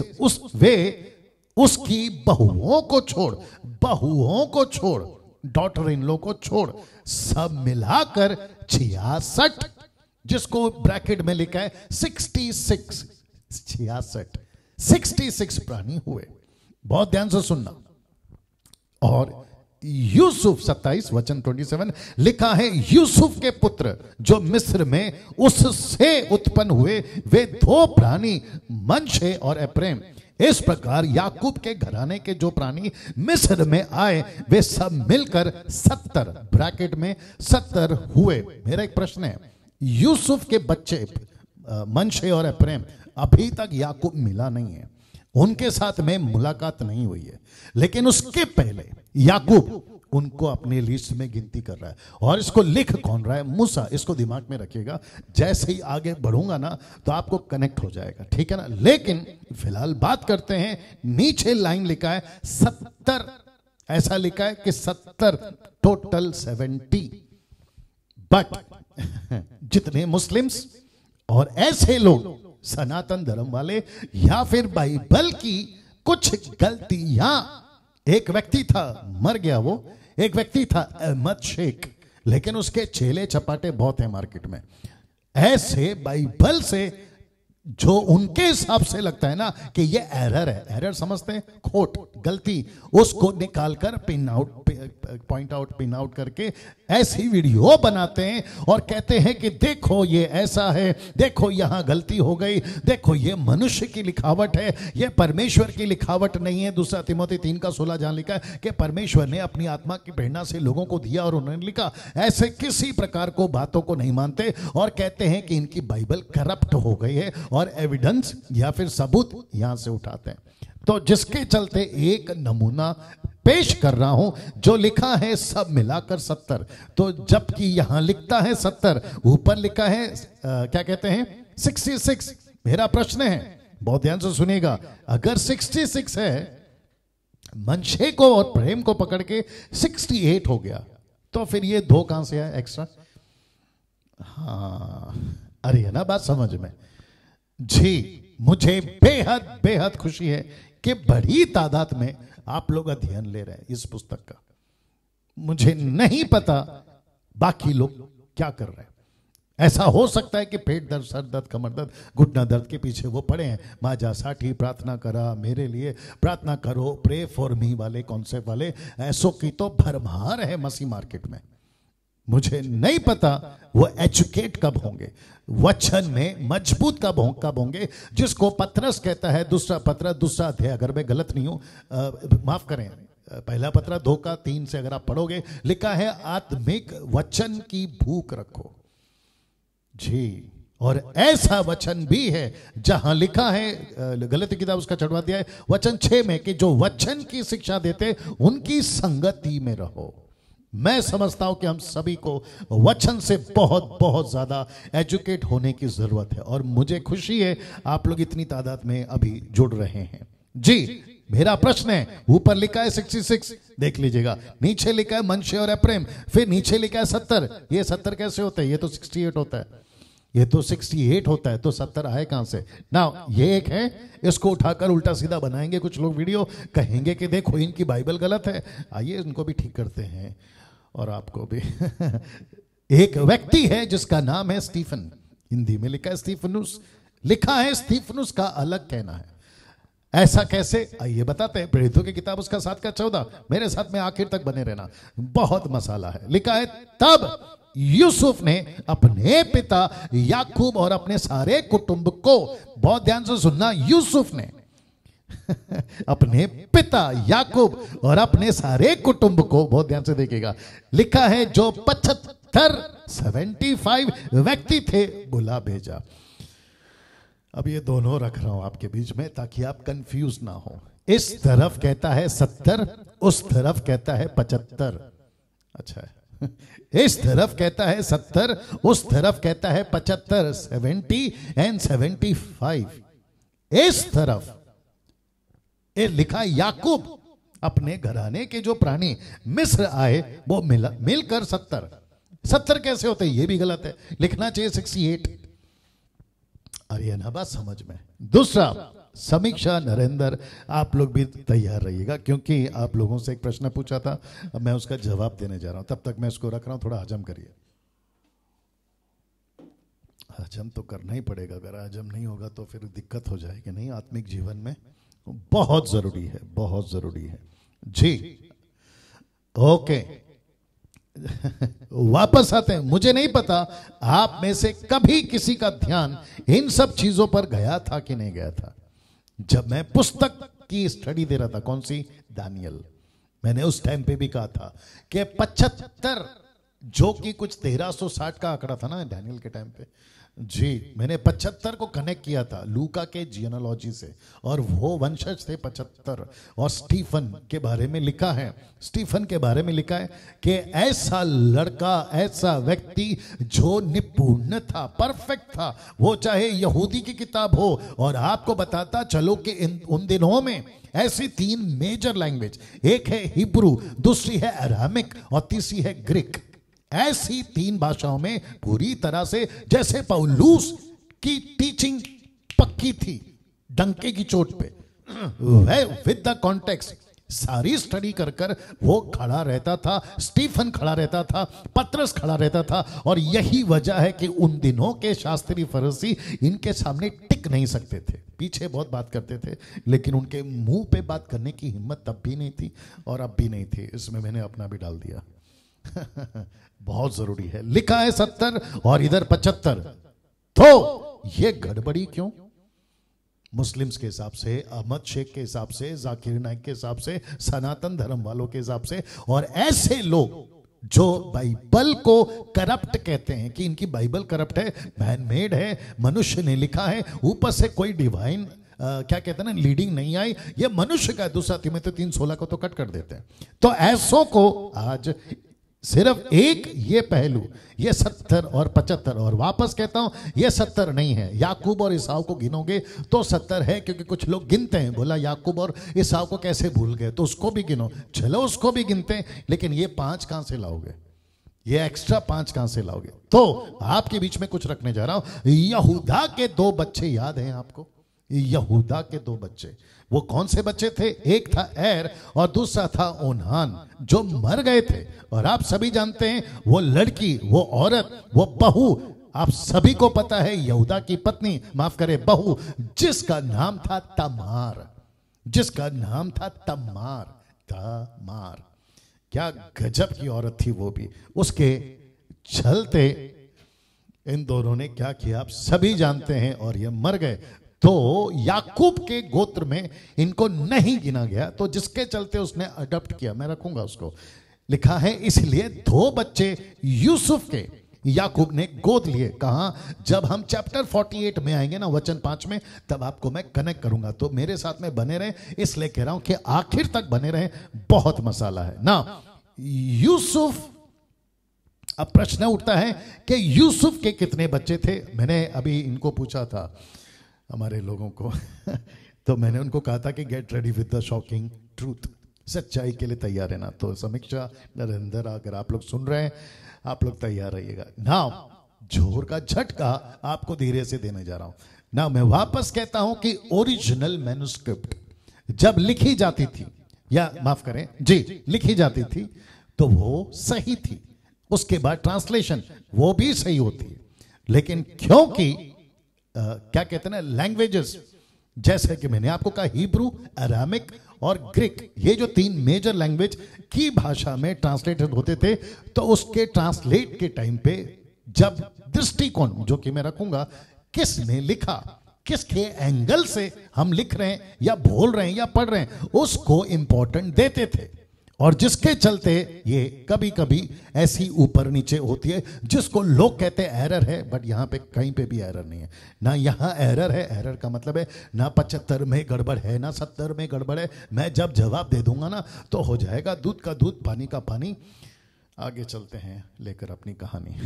उसकी बहुओं को छोड़, डॉटर इन लो को छोड़, सब मिलाकर 66, जिसको ब्रैकेट में लिखा है 66 प्राणी हुए। बहुत ध्यान से सुनना। और यूसुफ 27 वचन 27 लिखा है, यूसुफ के पुत्र जो मिस्र में उससे उत्पन्न हुए वे 2 प्राणी मनशे और एप्रेम। इस प्रकार याकूब के घराने के जो प्राणी मिस्र में आए वे सब मिलकर 70, ब्रैकेट में 70 हुए। मेरा एक प्रश्न है, यूसुफ के बच्चे मनशे और एप्रेम अभी तक याकूब मिला नहीं है, उनके साथ में मुलाकात नहीं हुई है, लेकिन उसके पहले याकूब उनको अपने लिस्ट में गिनती कर रहा है। और इसको लिख कौन रहा है? मूसा। इसको दिमाग में रखिएगा, जैसे ही आगे बढ़ूंगा ना तो आपको कनेक्ट हो जाएगा, ठीक है ना। लेकिन फिलहाल बात करते हैं, नीचे लाइन लिखा है 70, ऐसा लिखा है कि 70 टोटल 70। बट जितने मुस्लिम्स और ऐसे लोग सनातन धर्म वाले या फिर बाइबल की कुछ गलतियां, एक व्यक्ति था मर गया, वो एक व्यक्ति था अहमद शेख, लेकिन उसके चेले चपाटे बहुत हैं मार्केट में। ऐसे बाइबल से जो उनके हिसाब से लगता है ना कि ये एरर है, एरर समझते हैं, खोट, गलती, उसको निकालकर पॉइंट आउट पिन आउट करके ऐसी वीडियो बनाते हैं और कहते हैं कि देखो ये ऐसा है, देखो यहां गलती हो गई, देखो ये मनुष्य की लिखावट है, ये परमेश्वर की लिखावट नहीं है। दूसरा तिमोथी 3:16 जहां लिखा है कि परमेश्वर ने अपनी आत्मा की प्रेरणा से लोगों को दिया और उन्होंने लिखा। ऐसे किसी प्रकार को बातों को नहीं मानते और कहते हैं कि इनकी बाइबल करप्ट हो गई है और एविडेंस या फिर सबूत यहां से उठाते हैं। तो जिसके चलते एक नमूना पेश कर रहा हूं, जो लिखा है सब मिलाकर 70, तो जबकि यहां लिखता है 70, ऊपर लिखा है क्या कहते हैं 66। मेरा प्रश्न है, बहुत ध्यान से सुनिएगा, अगर 66 है, मनशे को और प्रेम को पकड़ के 68 हो गया, तो फिर ये 2 कहां से आया एक्स्ट्रा? हाँ, अरे है ना बात समझ में जी। मुझे बेहद बेहद खुशी है कि बड़ी तादाद में आप लोग अध्ययन ले रहे हैं इस पुस्तक का। मुझे नहीं पता बाकी लोग क्या कर रहे हैं। ऐसा हो सकता है कि पेट दर्द, सर दर्द, कमर दर्द, घुटना दर्द के पीछे वो पड़े हैं, माजा साठी प्रार्थना करा, मेरे लिए प्रार्थना करो, प्रे फॉर मी वाले कॉन्सेप्ट वाले ऐसों की तो भरमार है मसीह मार्केट में। मुझे नहीं पता वो एजुकेट कब होंगे, वचन में मजबूत कब होंगे, जिसको पत्रस कहता है, दूसरा पत्र दूसरा अध्याय, अगर मैं गलत नहीं हूं माफ करें, पहला पत्र 2:3 से अगर आप पढ़ोगे, लिखा है आत्मिक वचन की भूख रखो जी। और ऐसा वचन भी है जहां लिखा है, गलती किताब उसका चढ़वा दिया है वचन 6 में, कि जो वचन की शिक्षा देते उनकी संगति में रहो। मैं समझता हूं कि हम सभी को वचन से बहुत बहुत ज्यादा एजुकेट होने की जरूरत है और मुझे खुशी है आप लोग इतनी तादाद में अभी जुड़ रहे हैं जी। मेरा प्रश्न है, ऊपर लिखा है 66, देख लीजिएगा, नीचे लिखा है मनशे और एप्रेम, फिर नीचे लिखा है 70। ये 70 कैसे होता है? ये तो 68 होता है, ये तो 68 होता है, तो 70 आए कहां से? ना ये एक है, इसको उठाकर उल्टा सीधा बनाएंगे कुछ लोग वीडियो, कहेंगे कि देखो इनकी बाइबल गलत है। आइए इनको भी ठीक करते हैं और आपको भी एक व्यक्ति है जिसका नाम है स्टीफन, हिंदी में लिखा है स्टीफनुस, लिखा है स्टीफनुस का अलग कहना है। ऐसा कैसे? आइए बताते हैं। प्रेरितों की किताब उसका 7:14, मेरे साथ में आखिर तक बने रहना, बहुत मसाला है। लिखा है तब यूसुफ ने अपने पिता याकूब और अपने सारे कुटुंब को, बहुत ध्यान से सुनना, यूसुफ ने अपने पिता याकूब और अपने सारे कुटुंब को, बहुत ध्यान से देखिएगा, लिखा है जो 75 व्यक्ति थे, बुला भेजा। अब ये दोनों रख रहा हूं आपके बीच में ताकि आप कंफ्यूज ना हो। इस तरफ कहता है 70, उस तरफ कहता है 75। अच्छा है, इस तरफ कहता है 70, उस तरफ कहता है 75, 70 एंड 75। इस तरफ ये लिखा है याकूब अपने घराने के जो प्राणी मिस्र आए वो मिलकर 70 कैसे होते? ये भी गलत है, लिखना चाहिए 68। अरे ना बात समझ में। दूसरा, समीक्षा नरेंद्र, आप लोग भी तैयार रहिएगा क्योंकि आप लोगों से एक प्रश्न पूछा था, अब मैं उसका जवाब देने जा रहा हूं। तब तक मैं इसको रख रहा हूं, थोड़ा हजम करिए। हजम तो करना ही पड़ेगा, अगर हजम नहीं होगा तो फिर दिक्कत हो जाएगी। नहीं, आत्मिक जीवन में बहुत जरूरी है, बहुत जरूरी है जी। ओके वापस आते हैं। मुझे नहीं पता आप में से कभी किसी का ध्यान इन सब चीजों पर गया था कि नहीं गया था। जब मैं पुस्तक की स्टडी दे रहा था, कौन सी? दानियल, मैंने उस टाइम पे भी कहा था कि 75, जो कि कुछ 1360 का आंकड़ा था ना दानियल के टाइम पे जी। मैंने 75 को कनेक्ट किया था लूका के जियोलॉजी से, और वो वंशज थे 75। और स्टीफन के बारे में लिखा है, स्टीफन के बारे में लिखा है कि ऐसा लड़का, ऐसा व्यक्ति जो निपुण था, परफेक्ट था, वो चाहे यहूदी की किताब हो। और आपको बताता चलो कि उन दिनों में ऐसी 3 मेजर लैंग्वेज, एक है हिब्रू, दूसरी है अरामिक और तीसरी है ग्रीक। ऐसी 3 भाषाओं में पूरी तरह से, जैसे पौलुस की टीचिंग पक्की थी डंके की चोट पे, विद द कॉन्टेक्स्ट सारी स्टडी कर कर वो खड़ा रहता था, स्टीफन खड़ा रहता था, पतरस खड़ा रहता था। और यही वजह है कि उन दिनों के शास्त्री फरीसी इनके सामने टिक नहीं सकते थे। पीछे बहुत बात करते थे, लेकिन उनके मुंह पे बात करने की हिम्मत तब भी नहीं थी और अब भी नहीं थी। इसमें मैंने अपना भी डाल दिया। बहुत जरूरी है। लिखा है 70 और इधर 75, तो ये गड़बड़ी क्यों? मुस्लिम्स के हिसाब से, अहमद शेख के हिसाब से, जाकिर नाइक के हिसाब से, सनातन धर्म वालों के हिसाब से, और ऐसे लोग जो बाइबल को करप्ट कहते हैं कि इनकी बाइबल करप्ट है, मैन मेड है, मनुष्य ने लिखा है, ऊपर से कोई डिवाइन क्या कहते हैं ना, लीडिंग नहीं आई, ये मनुष्य का। दूसरा तीमुथियुस 3:16 को तो कट कर देते हैं। तो ऐसों को आज सिर्फ एक ये पहलू, ये 70 और 75, और वापस कहता हूं ये 70 नहीं है। याकूब और ईसाव को गिनोगे तो 70 है, क्योंकि कुछ लोग गिनते हैं, बोला याकूब और ईसाव को कैसे भूल गए, तो उसको भी गिनो। चलो उसको भी गिनते हैं, लेकिन ये 5 कहां से लाओगे? ये एक्स्ट्रा 5 कहां से लाओगे? तो आपके बीच में कुछ रखने जा रहा हूं। यहूदा के 2 बच्चे याद हैं आपको? यहूदा के 2 बच्चे, वो कौन से बच्चे थे? एक था एर और दूसरा था ओनान, जो मर गए थे। और आप सभी जानते हैं वो लड़की, वो औरत, वो बहू, आप सभी को पता है, यहूदा की पत्नी, माफ करे बहू, जिसका नाम था तमार, जिसका नाम था तमार। तमार क्या गजब की औरत थी वो भी। उसके चलते इन दोनों ने क्या किया आप सभी जानते हैं, और ये मर गए। तो याकूब के गोत्र में इनको नहीं गिना गया, तो जिसके चलते उसने अडॉप्ट किया, मैं रखूंगा उसको। लिखा है इसलिए 2 बच्चे यूसुफ के याकूब ने गोद लिए। कहां? जब हम चैप्टर 48 में आएंगे ना, वचन 5 में, तब आपको मैं कनेक्ट करूंगा। तो मेरे साथ में बने रहे, इसलिए कह रहा हूं कि आखिर तक बने रहे, बहुत मसाला है ना। यूसुफ, अब प्रश्न उठता है कि यूसुफ के कितने बच्चे थे? मैंने अभी इनको पूछा था, हमारे लोगों को तो मैंने उनको कहा था कि get ready with the shocking truth, सच्चाई के लिए तैयार है ना। तो समीक्षा, नरेंद्र, अगर आप लोग सुन रहे हैं, आप लोग तैयार रहिएगा ना। जोर का झटका आपको धीरे से देने जा रहा हूं ना। मैं वापस कहता हूं कि ओरिजिनल मैन्युस्क्रिप्ट जब लिखी जाती थी, या माफ करें जी, लिखी जाती थी, तो वो सही थी। उसके बाद ट्रांसलेशन वो भी सही होती है, लेकिन क्योंकि क्या कहते हैं ना, लैंग्वेजेस, जैसे कि मैंने आपको कहा हिब्रू, अरामिक और ग्रीक, ये जो 3 मेजर लैंग्वेज की भाषा में ट्रांसलेटेड होते थे, तो उसके ट्रांसलेट के टाइम पे जब दृष्टिकोण, जो कि मैं रखूंगा, किसने लिखा, किसके एंगल से हम लिख रहे हैं या बोल रहे हैं या पढ़ रहे हैं, उसको इंपॉर्टेंट देते थे। और जिसके चलते ये कभी कभी ऐसी ऊपर नीचे होती है, जिसको लोग कहते हैं एरर है, बट यहां पे कहीं पे भी एरर नहीं है ना। यहां एरर है, एरर का मतलब है ना 75 में गड़बड़ है ना 70 में गड़बड़ है। मैं जब जवाब दे दूंगा ना, तो हो जाएगा दूध का दूध, पानी का पानी। आगे चलते हैं लेकर अपनी कहानी।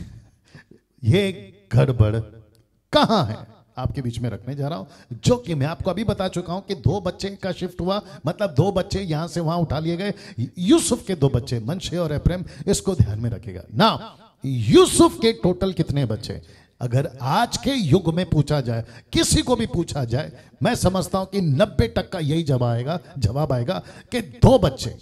ये गड़बड़ कहां है आपके बीच में रखने जा रहा हूं, जो कि मैं आपको अभी बता चुका हूं कि 2 बच्चे का शिफ्ट हुआ, मतलब 2 बच्चे यहां से वहां उठा लिए गए। यूसुफ के 2 बच्चे, मनशे और एफ्रेम, इसको ध्यान में रखिएगा ना। यूसुफ के टोटल कितने बच्चे? अगर आज के युग में पूछा जाए, किसी को भी पूछा जाए, मैं समझता हूं कि 90% यही जवाब आएगा कि 2 बच्चे,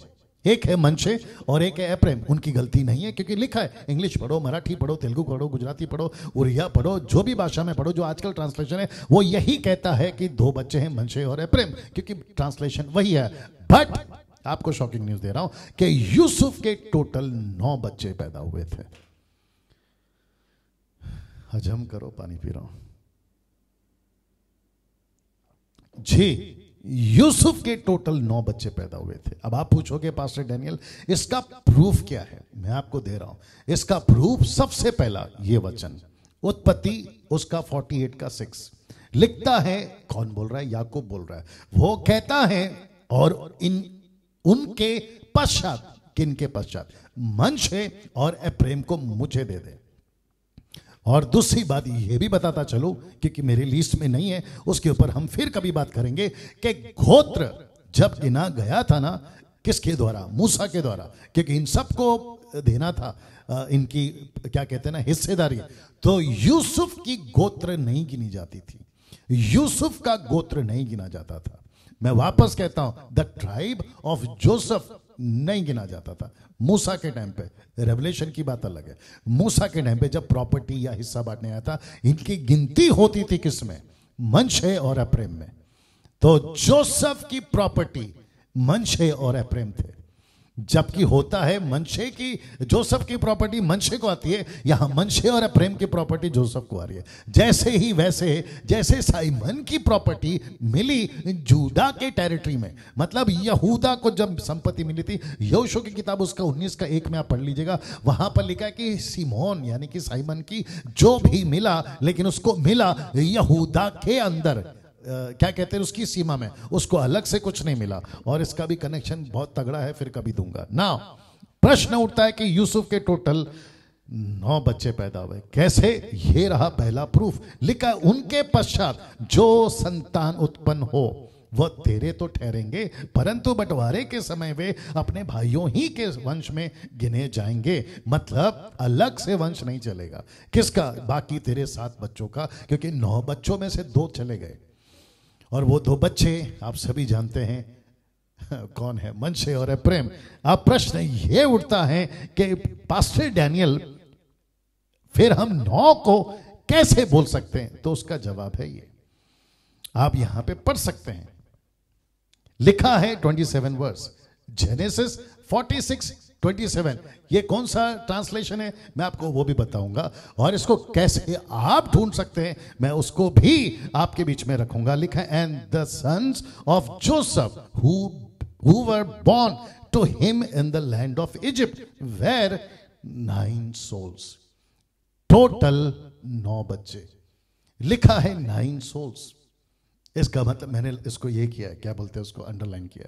एक है मनशे और एक है एफ्रेम। उनकी गलती नहीं है, क्योंकि लिखा है, इंग्लिश पढ़ो, मराठी पढ़ो, तेलुगु पढ़ो, गुजराती पढ़ो, उड़िया पढ़ो, जो भी भाषा में पढ़ो, जो आजकल ट्रांसलेशन है वो यही कहता है कि 2 बच्चे हैं, मनशे और एफ्रेम, क्योंकि ट्रांसलेशन वही है। बट आपको शॉकिंग न्यूज दे रहा हूं कि यूसुफ के टोटल 9 बच्चे पैदा हुए थे। हजम करो, पानी पी रहा हूं जी। यूसुफ के टोटल 9 बच्चे पैदा हुए थे। अब आप पूछोगे पास्टर डैनियल, इसका प्रूफ क्या है? मैं आपको दे रहा हूं इसका प्रूफ। सबसे पहला ये वचन, उत्पत्ति उसका 48 का 6 लिखता है। कौन बोल रहा है? याकूब बोल रहा है। वो कहता है, और उनके पश्चात, किनके पश्चात? मनशे और एफ्रेम को मुझे दे दे। और दूसरी बात ये भी बताता चलो, क्योंकि मेरी लिस्ट में नहीं है, उसके ऊपर हम फिर कभी बात करेंगे, कि गोत्र जब गिना गया था ना, किसके द्वारा? मूसा के द्वारा, क्योंकि इन सबको देना था इनकी क्या कहते हैं ना, हिस्सेदारी। तो यूसुफ की गोत्र नहीं गिनी जाती थी, यूसुफ का गोत्र नहीं गिना जाता था। मैं वापस कहता हूं, द ट्राइब ऑफ जोसेफ नहीं गिना जाता था मूसा के टाइम पे। रेवलेशन की बात अलग है। मूसा के टाइम पे जब प्रॉपर्टी या हिस्सा बांटने आया था, इनकी गिनती होती थी किसमें? मनशे और एप्रैम में। तो जोसेफ की प्रॉपर्टी मनशे और एप्रैम थे, जबकि होता है मनशे की, जोसेफ की प्रॉपर्टी मनशे को आती है, यहां मनशे और एप्रैम की प्रॉपर्टी जोसेफ को आ रही है। जैसे ही वैसे जैसे साइमन की प्रॉपर्टी मिली जूदा के टेरिटरी में, मतलब यहूदा को जब संपत्ति मिली थी, यहोशू की किताब उसका 19 का 1 में आप पढ़ लीजिएगा, वहां पर लिखा है कि सिमोन यानी कि साइमन की जो भी मिला, लेकिन उसको मिला यहूदा के अंदर, क्या कहते हैं उसकी सीमा में, उसको अलग से कुछ नहीं मिला। और इसका भी कनेक्शन बहुत तगड़ा है, फिर कभी दूंगा ना। प्रश्न उठता है कि यूसुफ के टोटल 9 बच्चे पैदा हुए कैसे? ये रहा पहला प्रूफ। लिखा उनके पश्चात जो संतान उत्पन्न हो वह तेरे तो ठहरेंगे, परंतु बंटवारे के समय वे अपने भाइयों ही के वंश में गिने जाएंगे। मतलब अलग से वंश नहीं चलेगा। किसका? बाकी तेरे 7 बच्चों का, क्योंकि 9 बच्चों में से 2 चले गए, और वो 2 बच्चे आप सभी जानते हैं कौन है? मनशे और एप्रैम। अब प्रश्न ये उठता है कि पास्टर डैनियल, फिर हम 9 को कैसे बोल सकते हैं? तो उसका जवाब है ये, आप यहां पे पढ़ सकते हैं। लिखा है 27 वर्स, जेनेसिस 46:27। ये कौन सा ट्रांसलेशन है मैं आपको वो भी बताऊंगा, और इसको कैसे आप ढूंढ सकते हैं मैं उसको भी आपके बीच में रखूंगा। लिखा है and the sons of Joseph who were born to him in the land of Egypt were 9 souls। Total 9 बच्चे। लिखा है 9 souls। इसका मतलब मैंने इसको ये किया है, क्या बोलते हैं उसको, अंडरलाइन किया।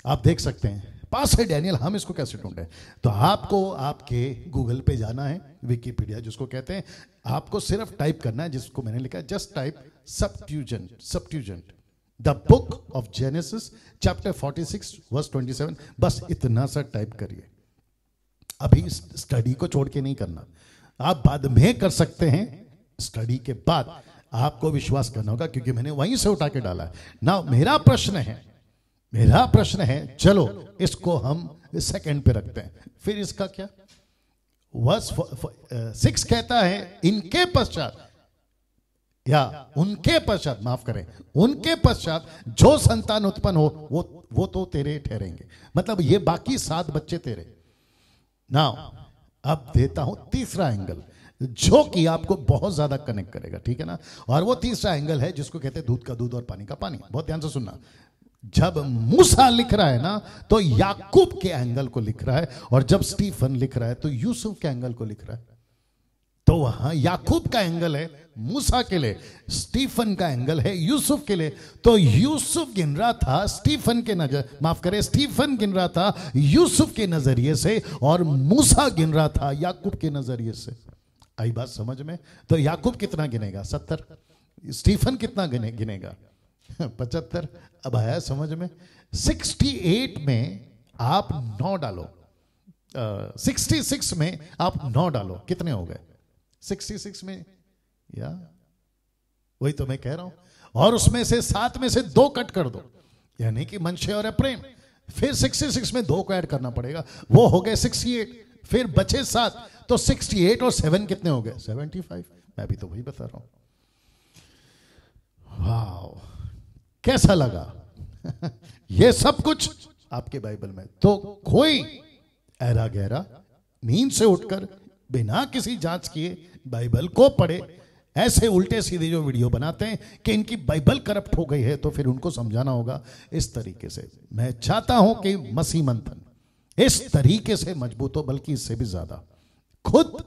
आप देख सकते हैं पास्टर डैनियल, हम इसको कैसे ढूंढें? तो आपको आपके गूगल पे जाना है, विकिपीडिया जिसको कहते हैं, आपको सिर्फ टाइप करना है जिसको मैंने लिखा है, just type subsequent the book of Genesis chapter 46 verse 27। बस इतना सा टाइप करिए। अभी स्टडी को छोड़ के नहीं करना, आप बाद में कर सकते हैं। स्टडी के बाद आपको विश्वास करना होगा, क्योंकि मैंने वहीं से उठा के डाला है ना। मेरा प्रश्न है, चलो इसको हम सेकंड पे रखते हैं। फिर इसका क्या? वर्स 6 कहता है इनके पश्चात, या उनके पश्चात, माफ करें, उनके पश्चात जो संतान उत्पन्न हो वो तो तेरे ठहरेंगे। मतलब ये बाकी 7 बच्चे तेरे। नाउ अब देता हूं तीसरा एंगल, जो कि आपको बहुत ज्यादा कनेक्ट करेगा, ठीक है ना। और वो तीसरा एंगल है जिसको कहते हैं दूध का दूध और पानी का पानी। बहुत ध्यान से सुनना। जब मूसा लिख रहा है ना तो याकूब के एंगल को लिख रहा है, और जब स्टीफन लिख रहा है तो यूसुफ के एंगल को लिख रहा है। तो वहां याकूब का एंगल है मूसा के लिए, स्टीफन का एंगल है यूसुफ के लिए। तो यूसुफ गिन रहा था स्टीफन के स्टीफन गिन रहा था यूसुफ के नजरिए से, और मूसा गिन रहा था याकूब के नजरिए से। आई बात समझ में? तो याकूब कितना गिनेगा? 70। स्टीफन कितना गिनेगा? 75। अब आया समझ में? 68 में आप 9 डालो, 66 में आप 9 डालो, कितने हो गए? 66 में, या वही तो मैं कह रहा हूं। और उसमें से 7 में से 2 कट कर दो, यानी कि मनशे और एप्रैम। फिर 66 में 2 को ऐड करना पड़ेगा, वो हो गए 68। फिर बचे 7, तो 68 और 7 कितने हो गए? 75। मैं भी तो वही बता रहा हूं। वाह, कैसा लगा? ये सब कुछ आपके बाइबल में। तो कोई ऐरा गहरा नींद से उठकर बिना किसी जांच किए बाइबल को पढ़े, ऐसे उल्टे सीधे जो वीडियो बनाते हैं कि इनकी बाइबल करप्ट हो गई है, तो फिर उनको समझाना होगा इस तरीके से। मैं चाहता हूं कि मसीह मंथन इस तरीके से मजबूत हो, बल्कि इससे भी ज्यादा। खुद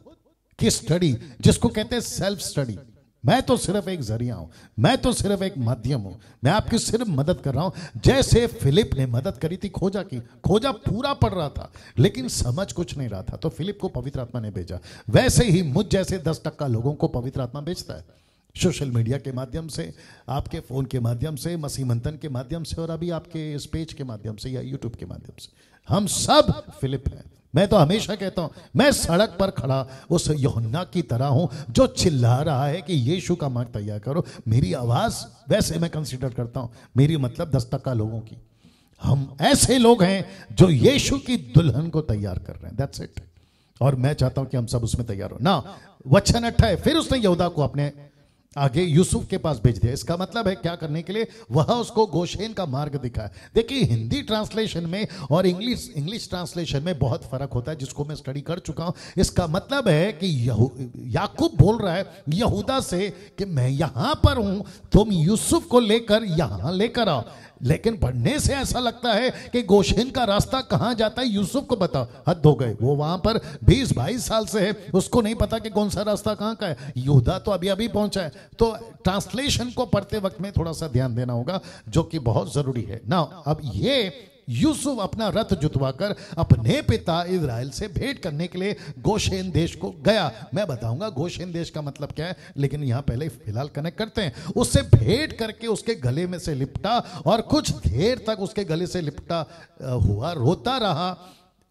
की स्टडी जिसको कहते हैं सेल्फ स्टडी। मैं तो सिर्फ एक जरिया हूं, मैं तो सिर्फ एक माध्यम हूं, मैं आपकी सिर्फ मदद कर रहा हूं। जैसे फिलिप ने मदद करी थी खोजा की, खोजा पूरा पढ़ रहा था लेकिन समझ कुछ नहीं रहा था, तो फिलिप को पवित्र आत्मा ने भेजा। वैसे ही मुझ जैसे 10% लोगों को पवित्र आत्मा भेजता है, सोशल मीडिया के माध्यम से, आपके फोन के माध्यम से, मसीह मंथन के माध्यम से, और अभी आपके इस पेज के माध्यम से या यूट्यूब के माध्यम से। हम सब फिलिप हैं। मैं तो हमेशा कहता हूं, मैं सड़क पर खड़ा उस यूहन्ना की तरह हूं जो चिल्ला रहा है कि यीशु का मार्ग तैयार करो। मेरी आवाज वैसे मैं कंसीडर करता हूं, मेरी मतलब 10% लोगों की। हम ऐसे लोग हैं जो यीशु की दुल्हन को तैयार कर रहे हैं, दैट्स इट। और मैं चाहता हूं कि हम सब उसमें तैयार हो ना। वचन 8 है, फिर उसने यहूदा को अपने आगे यूसुफ के पास भेज दिया। इसका मतलब है क्या करने के लिए? वह उसको गोशेन का मार्ग दिखाया। देखिए, हिंदी ट्रांसलेशन में और इंग्लिश ट्रांसलेशन में बहुत फर्क होता है, जिसको मैं स्टडी कर चुका हूं। इसका मतलब है कि याकूब बोल रहा है यहूदा से कि मैं यहां पर हूं, तुम यूसुफ को लेकर यहां लेकर आओ। लेकिन पढ़ने से ऐसा लगता है कि गोशेन का रास्ता कहां जाता है यूसुफ को बताओ। हद हो गए, वो वहां पर 20-22 साल से है, उसको नहीं पता कि कौन सा रास्ता कहां का है। यहूदा तो अभी अभी पहुंचा है। तो ट्रांसलेशन को पढ़ते वक्त में थोड़ा सा ध्यान देना होगा, जो कि बहुत जरूरी है ना। अब ये यूसुफ अपना रथ जुतवाकर अपने पिता इजराइल से भेंट करने के लिए गोशेन देश को गया। मैं बताऊंगा गोशेन देश का मतलब क्या है, लेकिन यहां पहले फिलहाल कनेक्ट करते हैं। उससे भेंट करके उसके गले में से लिपटा और कुछ देर तक उसके गले से लिपटा हुआ रोता रहा।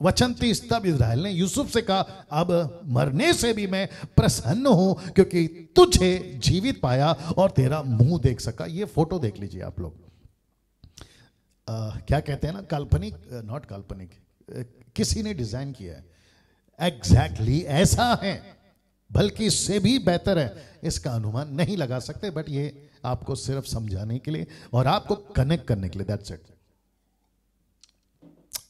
वचन 30, तब इजराइल ने यूसुफ से कहा, अब मरने से भी मैं प्रसन्न हूं, क्योंकि तुझे जीवित पाया और तेरा मुंह देख सका। ये फोटो देख लीजिए आप लोग। क्या कहते हैं ना, काल्पनिक, नॉट काल्पनिक, किसी ने डिजाइन किया है। एग्जैक्टली ऐसा है, बल्कि इससे भी बेहतर है। इसका अनुमान नहीं लगा सकते, बट ये आपको सिर्फ समझाने के लिए और आपको कनेक्ट करने के लिए, दैट्स इट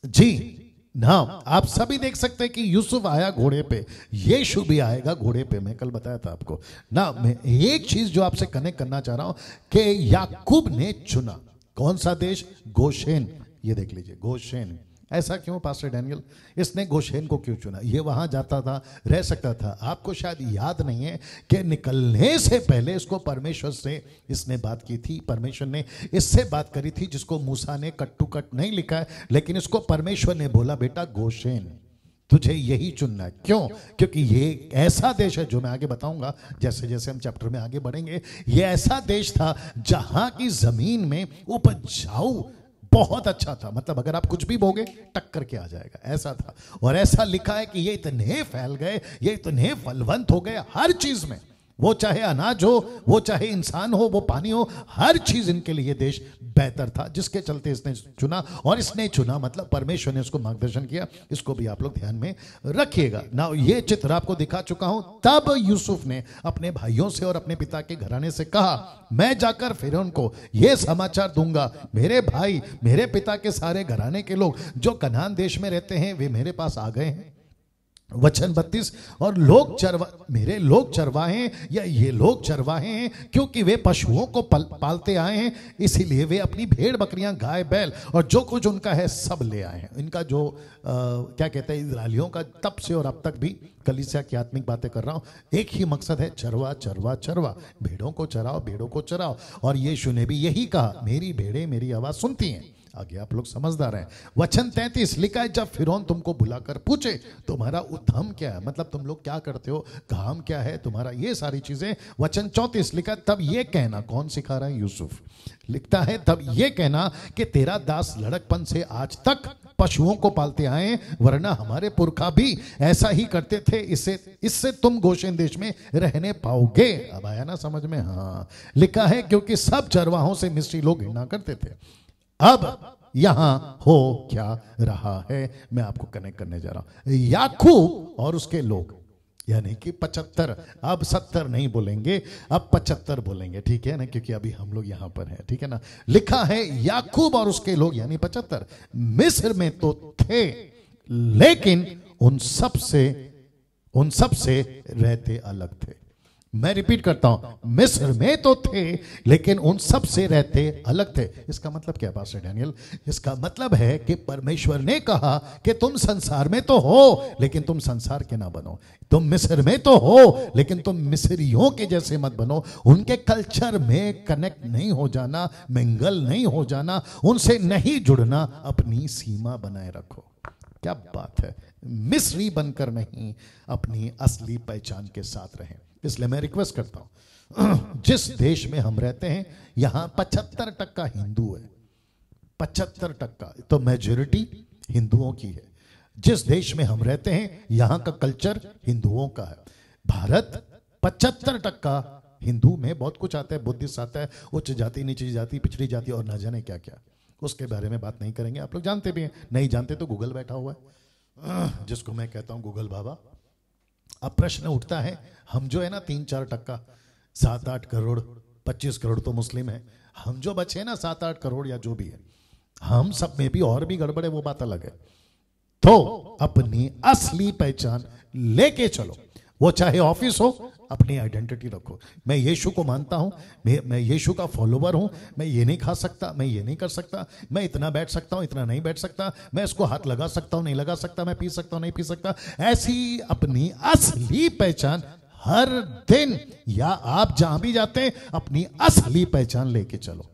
जी। ना आप सभी देख सकते हैं कि यूसुफ आया घोड़े पे, यीशु भी आएगा घोड़े पे। मैं कल बताया था आपको ना। मैं एक चीज जो आपसे कनेक्ट करना चाह रहा हूं कि याकूब ने चुना कौन सा देश? गोशेन। ये देख लीजिए, गोशेन। ऐसा क्यों पास्टर डैनियल? इसने गोशेन को क्यों चुना? ये वहां जाता था, रह सकता था। आपको शायद याद नहीं है कि निकलने से पहले इसको परमेश्वर से इसने बात की थी। परमेश्वर ने इससे बात करी थी, जिसको मूसा ने कट टू कट नहीं लिखा है, लेकिन इसको परमेश्वर ने बोला, बेटा गोशेन तुझे यही चुनना है। क्यों? क्योंकि ये ऐसा देश है, जो मैं आगे बताऊंगा जैसे जैसे हम चैप्टर में आगे बढ़ेंगे। ये ऐसा देश था जहां की जमीन में उपजाऊ बहुत अच्छा था। मतलब अगर आप कुछ भी बोगे टक्कर के आ जाएगा, ऐसा था। और ऐसा लिखा है कि ये इतने फैल गए, ये इतने फलवंत हो गए हर चीज में। वो चाहे अनाज हो, वो चाहे इंसान हो, वो पानी हो, हर चीज इनके लिए देश बेहतर था, जिसके चलते इसने चुना। और इसने चुना मतलब परमेश्वर ने उसको मार्गदर्शन किया। इसको भी आप लोग ध्यान में रखिएगा ना। ये चित्र आपको दिखा चुका हूं। तब यूसुफ ने अपने भाइयों से और अपने पिता के घराने से कहा, मैं जाकर फिरौन को यह समाचार दूंगा, मेरे भाई, मेरे पिता के सारे घराने के लोग जो कनान देश में रहते हैं, वे मेरे पास आ गए हैं। वचन 32, और मेरे लोग चरवाहे या ये लोग चरवाहे हैं, क्योंकि वे पशुओं को पालते आए हैं, इसीलिए वे अपनी भेड़ बकरियां, गाय बैल और जो कुछ उनका है सब ले आए हैं। इनका जो क्या कहते हैं इजरायलियों का, तब से और अब तक भी कलीसिया की आत्मिक बातें कर रहा हूं, एक ही मकसद है, चरवा चरवा चरवा। भेड़ों को चराओ, भेड़ों को चराओ। और यीशु ने भी यही कहा, मेरी भेड़ें मेरी आवाज सुनती हैं। आगे आप लोग समझदार हैं। वचन 33 लिखा है, जब फिरौन तुमको बुलाकर पूछे तुम्हारा उद्यम क्या है, मतलब तुम लोग क्या करते हो, काम क्या है तुम्हारा, ये सारी चीजें। वचन 34 लिखा, तब ये कहना, कौन सिखा रहा है? यूसुफ लिखता है, तब ये कहना कि तेरा दास लड़कपन से आज तक पशुओं को पालते आए, वरना हमारे पुरखा भी ऐसा ही करते थे। इससे तुम गोशेन देश में रहने पाओगे। अब आया ना समझ में? हाँ, लिखा है, क्योंकि सब चरवाहों से मिस्री लोग घृणा करते थे। अब यहां हो क्या रहा है, मैं आपको कनेक्ट करने जा रहा हूं। याकूब और उसके लोग, यानी कि 75, अब 70 नहीं बोलेंगे, अब 75 बोलेंगे, ठीक है ना, क्योंकि अभी हम लोग यहां पर हैं, ठीक है ना। लिखा है, याकूब और उसके लोग यानी 75 मिस्र में तो थे, लेकिन उन सब से रहते अलग थे। मैं रिपीट करता हूं, मिस्र में तो थे, लेकिन उन सब से रहते अलग थे। इसका मतलब क्या पास्टर डैनियल? इसका मतलब है कि परमेश्वर ने कहा कि तुम संसार में तो हो, लेकिन तुम संसार के ना बनो। तुम मिस्र में तो हो, लेकिन तुम मिस्रियों के जैसे मत बनो। उनके कल्चर में कनेक्ट नहीं हो जाना, मिंगल नहीं हो जाना, उनसे नहीं जुड़ना, अपनी सीमा बनाए रखो। क्या बात है! मिस्री बनकर नहीं, अपनी असली पहचान के साथ रहें। इसलिए मैं रिक्वेस्ट करता हूं, जिस देश में हम रहते हैं यहां 75% हिंदू है, 75%, तो मेजोरिटी हिंदुओं की है। जिस देश में हम रहते हैं यहां का कल्चर हिंदुओं का है। भारत 75% हिंदू में बहुत कुछ आता है, बुद्धिस्ट आता है, उच्च जाति, नीची जाति, पिछड़ी जाति और ना जाने क्या क्या। उसके बारे में बात नहीं करेंगे, आप लोग जानते भी हैं। नहीं जानते तो गूगल बैठा हुआ है, जिसको मैं कहता हूं गूगल बाबा। अब प्रश्न उठता है, हम जो है ना 3-4%, 7-8 करोड़, 25 करोड़ तो मुस्लिम है, हम जो बचे ना 7-8 करोड़ या जो भी है, हम सब में भी और भी गड़बड़ है, वो बात अलग है। तो अपनी असली पहचान लेके चलो, वो चाहे ऑफिस हो, अपनी आइडेंटिटी रखो। मैं यीशु को मानता हूं, मैं यीशु का फॉलोवर हूं, मैं ये नहीं खा सकता, मैं ये नहीं कर सकता, मैं इतना बैठ सकता हूं, इतना नहीं बैठ सकता, मैं इसको हाथ लगा सकता हूं, नहीं लगा सकता, मैं पी सकता हूं, नहीं पी सकता। ऐसी अपनी असली पहचान हर दिन, या आप जहां भी जाते हैं अपनी असली पहचान लेके चलो।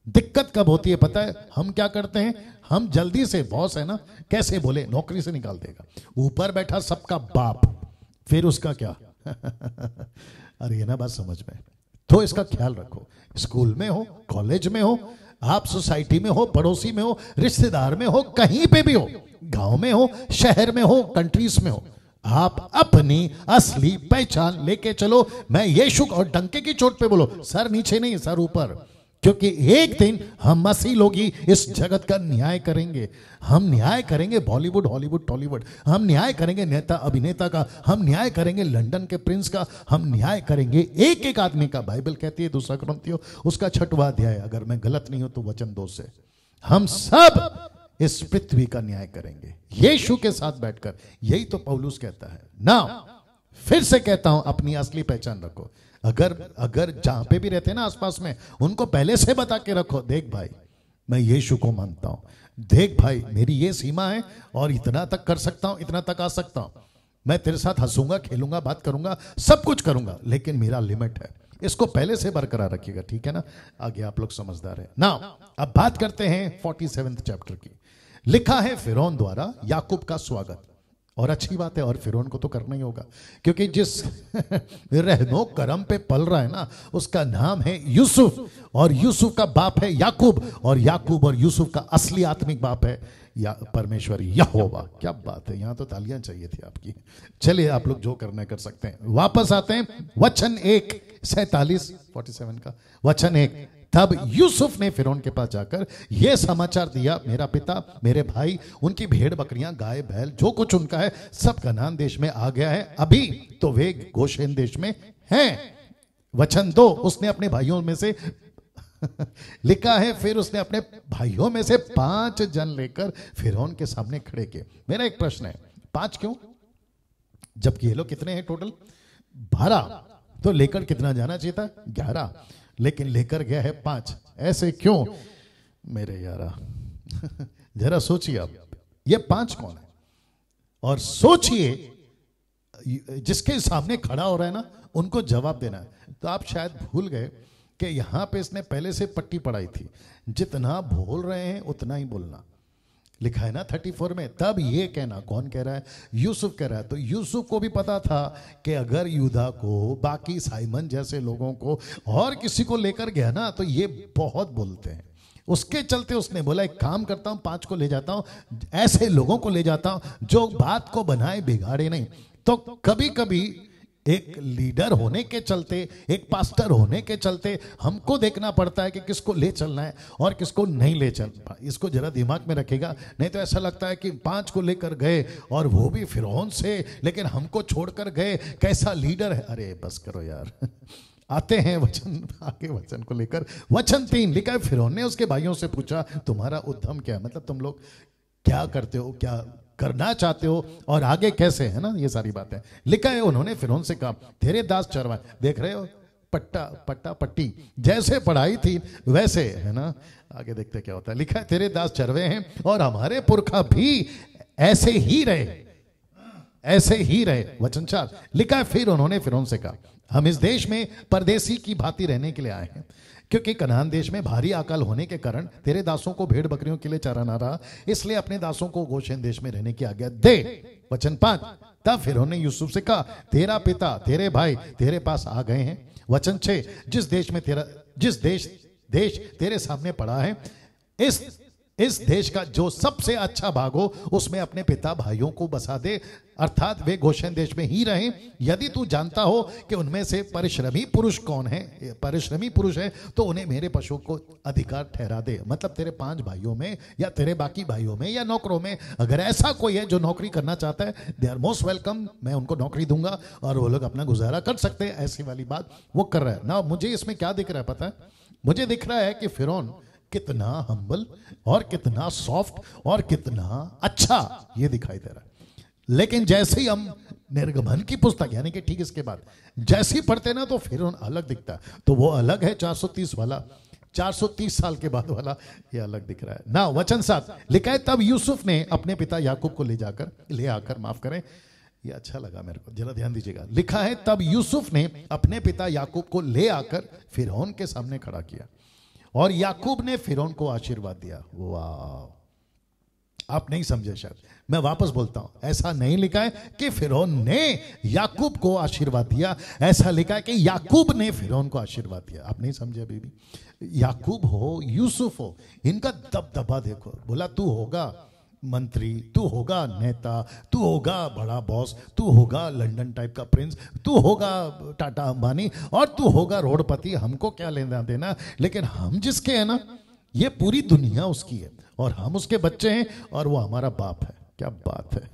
दिक्कत कब होती है पता है? हम क्या करते हैं, हम जल्दी से, बॉस है ना, कैसे बोले, नौकरी से निकाल देगा, ऊपर बैठा सबका बाप, फिर उसका क्या अरे ये ना बात समझ में। तो इसका ख्याल रखो, स्कूल में हो, कॉलेज में हो, आप सोसाइटी में हो, पड़ोसी में हो, रिश्तेदार में हो, कहीं पे भी हो, गांव में हो, शहर में हो, कंट्रीज में हो, आप अपनी असली पहचान लेके चलो। मैं यीशु, और डंके की चोट पे बोलो, सर नीचे नहीं सर ऊपर, क्योंकि एक दिन हम मसीह लोग ही इस जगत का न्याय करेंगे। हम न्याय करेंगे बॉलीवुड, हॉलीवुड, टॉलीवुड, हम न्याय करेंगे नेता अभिनेता का, हम न्याय करेंगे लंदन के प्रिंस का, हम न्याय करेंगे एक एक आदमी का। बाइबल कहती है 2 कुरिन्थियों उसका 6वां अध्याय, अगर मैं गलत नहीं हूं तो वचन 2 से, हम सब इस पृथ्वी का न्याय करेंगे यीशु के साथ बैठकर। यही तो पौलुस कहता है ना। फिर से कहता हूं, अपनी असली पहचान रखो। अगर जहां पे भी रहते हैं ना आसपास में, उनको पहले से बता के रखो, देख भाई मैं यीशु को मानता हूं, देख भाई मेरी ये सीमा है और इतना तक कर सकता हूं, इतना तक आ सकता हूं, मैं तेरे साथ हंसूंगा, खेलूंगा, बात करूंगा, सब कुछ करूंगा, लेकिन मेरा लिमिट है। इसको पहले से बरकरार रखिएगा, ठीक है ना। आगे आप लोग समझदार है ना। अब बात करते हैं 47वें चैप्टर की। लिखा है फिरौन द्वारा याकूब का स्वागत, और अच्छी बात है, और फिरौन को तो करना ही होगा, क्योंकि जिस रहनो करम पे पल रहा है ना, उसका नाम है यूसुफ, और यूसुफ का बाप है याकूब, और याकूब और यूसुफ का असली आत्मिक बाप है या परमेश्वर यहोवा। क्या बात है, यहां तो तालियां चाहिए थी आपकी। चलिए आप लोग जो करना है कर सकते हैं। वापस आते हैं वचन 1, 47 का वचन 1। तब यूसुफ ने फिरौन के पास जाकर यह समाचार दिया, मेरा पिता, मेरे भाई, उनकी भेड़ बकरियां, गाय बैल, जो कुछ उनका है सब कनान देश में आ गया है, अभी तो वे गोशेन देश में हैं। वचन 2, उसने अपने भाइयों में से लिखा है, फिर उसने अपने भाइयों में से 5 जन लेकर फिरौन के सामने खड़े किए। मेरा एक प्रश्न है, 5 क्यों, जबकि ये लोग कितने हैं टोटल? 12। तो लेकर कितना जाना चाहिए था? 11, लेकिन लेकर गया है 5। ऐसे क्यों मेरे यारा? जरा सोचिए आप, ये 5 कौन है? और सोचिए जिसके सामने खड़ा हो रहा है ना, उनको जवाब देना है। तो आप शायद भूल गए कि यहां पे इसने पहले से पट्टी पढ़ाई थी, जितना बोल रहे हैं उतना ही बोलना। लिखा है ना 34 में, तब ये कहना, कौन कह रहा है? यूसुफ कह रहा है। तो यूसुफ को भी पता था कि अगर यूदा को, बाकी साइमन जैसे लोगों को और किसी को लेकर गया ना, तो ये बहुत बोलते हैं। उसके चलते उसने बोला, एक काम करता हूं, 5 को ले जाता हूं, ऐसे लोगों को ले जाता हूं जो बात को बनाए बिगाड़े नहीं। तो कभी कभी एक लीडर होने के चलते, एक पास्टर होने के चलते हमको देखना पड़ता है कि किसको ले चलना है और किसको नहीं ले चलना। इसको जरा दिमाग में रखेगा, नहीं तो ऐसा लगता है कि 5 को लेकर गए और वो भी फिरौन से, लेकिन हमको छोड़कर गए, कैसा लीडर है। अरे बस करो यार। आते हैं वचन, आगे वचन को लेकर। वचन 3 लिखा है, फिरौन ने उसके भाइयों से पूछा, तुम्हारा उद्यम क्या है? मतलब तुम लोग क्या करते हो, क्या करना चाहते हो, और आगे कैसे, है ना, ये सारी बातें लिखा है। उन्होंने फिरौन से कहा, तेरे दास चरवाए, देख रहे हो, पट्टा पट्टी जैसे पढ़ाई थी वैसे, है ना। आगे देखते क्या होता है। लिखा है, तेरे दास चरवे हैं और हमारे पुरखा भी ऐसे ही रहे, ऐसे ही रहे। वचन 4 लिखा है, फिर उन्होंने फिरौन से कहा, हम इस देश में परदेसी की भांति रहने के लिए आए हैं, क्योंकि कनान देश में भारी अकाल होने के कारण तेरे दासों को भेड़ बकरियों के लिए चारा ना रहा, इसलिए अपने दासों को गोशेन देश में रहने की आज्ञा दे। वचन 5 तब फिरौन ने यूसुफ से कहा, तेरा पिता, तेरे भाई तेरे पास आ गए हैं। वचन 6 जिस देश तेरे सामने पड़ा है, इस देश का जो सबसे अच्छा भाग हो उसमें अपने पिता भाइयों को बसा दे, अर्थात वे गोशेन देश में ही रहें। यदि तू जानता हो कि उनमें से परिश्रमी पुरुष कौन है, परिश्रमी पुरुष है, तो उन्हें मेरे पशु को अधिकार ठहरा दे। मतलब तेरे 5 भाइयों में या तेरे बाकी भाइयों में या नौकरों में अगर ऐसा कोई है जो नौकरी करना चाहता है, दे आर मोस्ट वेलकम, मैं उनको नौकरी दूंगा और वो लोग अपना गुजारा कर सकते हैं। ऐसी वाली बात वो कर रहा है ना। मुझे इसमें क्या दिख रहा है पता है? मुझे दिख रहा है कि फिरौन कितना हम्बल और कितना सॉफ्ट और कितना अच्छा ये दिखाई दे रहा है। लेकिन जैसे ही हम निर्गमन की पुस्तक यानी कि ठीक इसके बाद जैसे ही पढ़ते ना तो फिरौन अलग दिखता है। तो वो अलग है 430 वाला, 430 साल के बाद वाला ये अलग दिख रहा है ना। वचन 7 लिखा है, तब यूसुफ ने अपने पिता याकूब को ले आकर माफ करें, ये अच्छा लगा मेरे को, जरा ध्यान दीजिएगा। लिखा है, तब यूसुफ ने अपने पिता याकूब को ले आकर फिरौन के सामने खड़ा किया और याकूब ने फिरौन को आशीर्वाद दिया। वाह, आप नहीं समझे शायद, मैं वापस बोलता हूं। ऐसा नहीं लिखा है कि फिरौन ने याकूब को आशीर्वाद दिया, ऐसा लिखा है कि याकूब ने फिरौन को आशीर्वाद दिया। आप नहीं समझे अभी भी। याकूब हो यूसुफ हो, इनका दबदबा देखो। बोला तू होगा मंत्री, तू होगा नेता, तू होगा बड़ा बॉस, तू होगा लंदन टाइप का प्रिंस, तू होगा टाटा अंबानी और तू होगा रोडपति, हमको क्या लेना देना। लेकिन हम जिसके हैं ना, ये पूरी दुनिया उसकी है और हम उसके बच्चे हैं और वो हमारा बाप है। क्या बात है।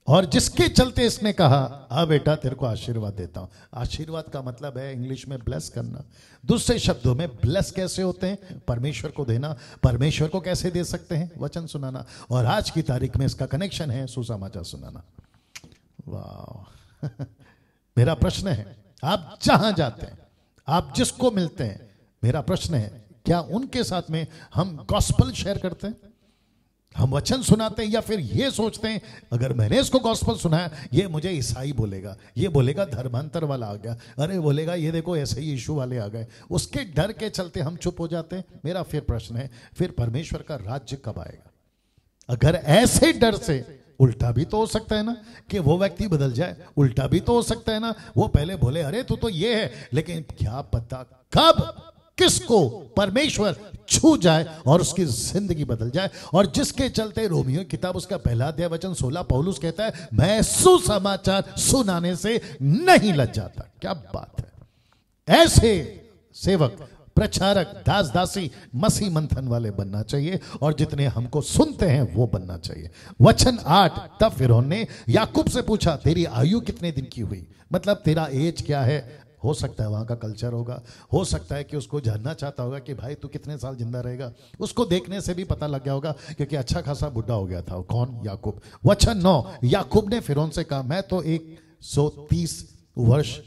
और जिसके चलते इसने कहा, आ बेटा तेरे को आशीर्वाद देता हूं। आशीर्वाद का मतलब है इंग्लिश में ब्लेस करना। दूसरे शब्दों में ब्लेस कैसे होते हैं? परमेश्वर को देना। परमेश्वर को कैसे दे सकते हैं? वचन सुनाना। और आज की तारीख में इसका कनेक्शन है सुसमाचार सुनाना। वाह। मेरा प्रश्न है, आप जहां जाते हैं, आप जिसको मिलते हैं, मेरा प्रश्न है क्या उनके साथ में हम गॉस्पल शेयर करते हैं? हम वचन सुनाते हैं या फिर ये सोचते हैं अगर मैंने इसको गॉस्पल सुनाया ये मुझे ईसाई बोलेगा, ये बोलेगा धर्मांतर वाला आ गया, अरे बोलेगा ये देखो ऐसे ही यीशु वाले आ गए, उसके डर के चलते हम चुप हो जाते हैं। मेरा फिर प्रश्न है, फिर परमेश्वर का राज्य कब आएगा? अगर ऐसे डर से, उल्टा भी तो हो सकता है ना कि वो व्यक्ति बदल जाए, उल्टा भी तो हो सकता है ना वो पहले बोले अरे तू तो ये है, लेकिन क्या पता कब किसको परमेश्वर छू जाए और उसकी जिंदगी बदल जाए। और जिसके चलते रोमियो किताब उसका पहला अध्याय वचन 16 पौलुस कहता है, मैं सुसमाचार सुनाने से नहीं लज्जाता। क्या बात है। ऐसे सेवक, प्रचारक, दास दासी मसीह मंथन वाले बनना चाहिए और जितने हमको सुनते हैं वो बनना चाहिए। वचन 8 तब फिरौन ने याकूब से पूछा, तेरी आयु कितने दिन की हुई? मतलब तेरा एज क्या है? हो सकता है वहां का कल्चर होगा, हो सकता है कि उसको जानना चाहता होगा कि भाई तू कितने साल जिंदा रहेगा। उसको देखने से भी पता लग गया होगा क्योंकि अच्छा खासा बुढ़ा हो गया था। कौन? याकूब। वचन 9 याकूब ने फिरौन से कहा, मैं तो 130 वर्ष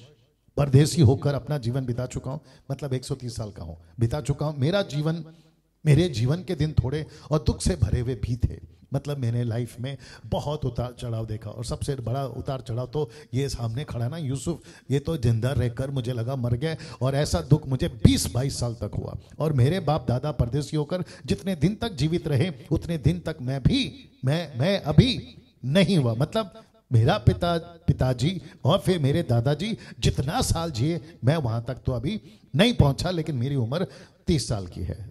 परदेसी होकर अपना जीवन बिता चुका हूं। मतलब 130 साल का हूं, बिता चुका हूं। मेरे जीवन के दिन थोड़े और दुख से भरे हुए भी थे। मतलब मैंने लाइफ में बहुत उतार चढ़ाव देखा और सबसे बड़ा उतार चढ़ाव तो ये सामने खड़ा ना यूसुफ, ये तो जिंदा रहकर मुझे लगा मर गए और ऐसा दुख मुझे 20-22 साल तक हुआ। और मेरे बाप दादा परदेसी होकर जितने दिन तक जीवित रहे उतने दिन तक मैं अभी नहीं हुआ। मतलब मेरा पिताजी और फिर मेरे दादाजी जितना साल जिए मैं वहां तक तो अभी नहीं पहुंचा, लेकिन मेरी उम्र 30 साल की है।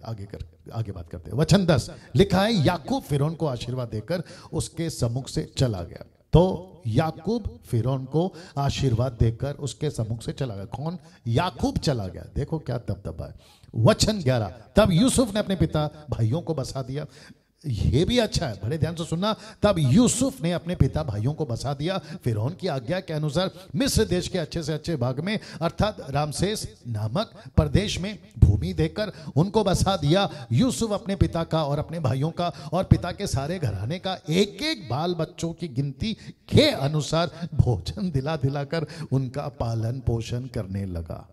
आगे बात करते हैं। वचन 10 लिखा है, याकूब फिरौन को आशीर्वाद देकर उसके सम्मुख से चला गया। तो याकूब फिरौन को आशीर्वाद देकर उसके सम्मुख से चला गया। कौन? याकूब चला गया। देखो क्या दबदबा है। वचन 11 तब यूसुफ ने अपने पिता भाइयों को बसा दिया। ये भी अच्छा है, बड़े ध्यान से सुनना। तब यूसुफ ने अपने पिता भाइयों को बसा दिया फिरौन की आज्ञा के अनुसार मिस्र देश के अच्छे से अच्छे भाग में, अर्थात रामसेस नामक प्रदेश में भूमि देकर उनको बसा दिया। यूसुफ अपने पिता का और अपने भाइयों का और पिता के सारे घराने का एक एक बाल बच्चों की गिनती के अनुसार भोजन दिला दिलाकर उनका पालन पोषण करने लगा।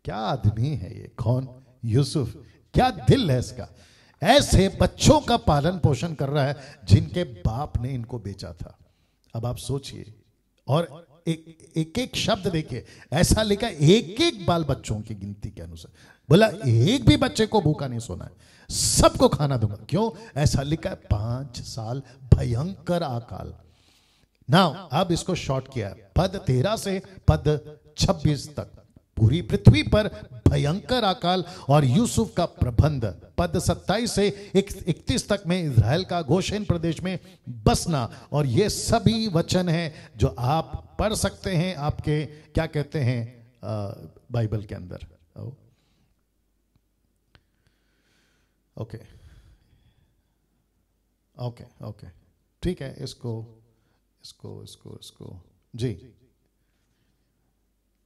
क्या आदमी है ये? कौन? यूसुफ। क्या दिल है इसका, ऐसे बच्चों का पालन पोषण कर रहा है जिनके बाप ने इनको बेचा था। अब आप सोचिए, और एक एक शब्द देखिए, ऐसा लिखा एक एक बाल बच्चों की गिनती के अनुसार। बोला एक भी बच्चे को भूखा नहीं सोना है, सबको खाना दूंगा। क्यों? ऐसा लिखा है 5 साल भयंकर अकाल। नाउ अब इसको शॉर्ट किया है, पद 13 से पद 26 तक पूरी पृथ्वी पर भयंकर अकाल और यूसुफ का प्रबंध। पद 27 से 31 तक में इजराइल का गोशेन प्रदेश में बसना। और ये सभी वचन हैं जो आप पढ़ सकते हैं आपके क्या कहते हैं बाइबल के अंदर। ओके ओके ओके ठीक है, इसको इसको इसको इसको जी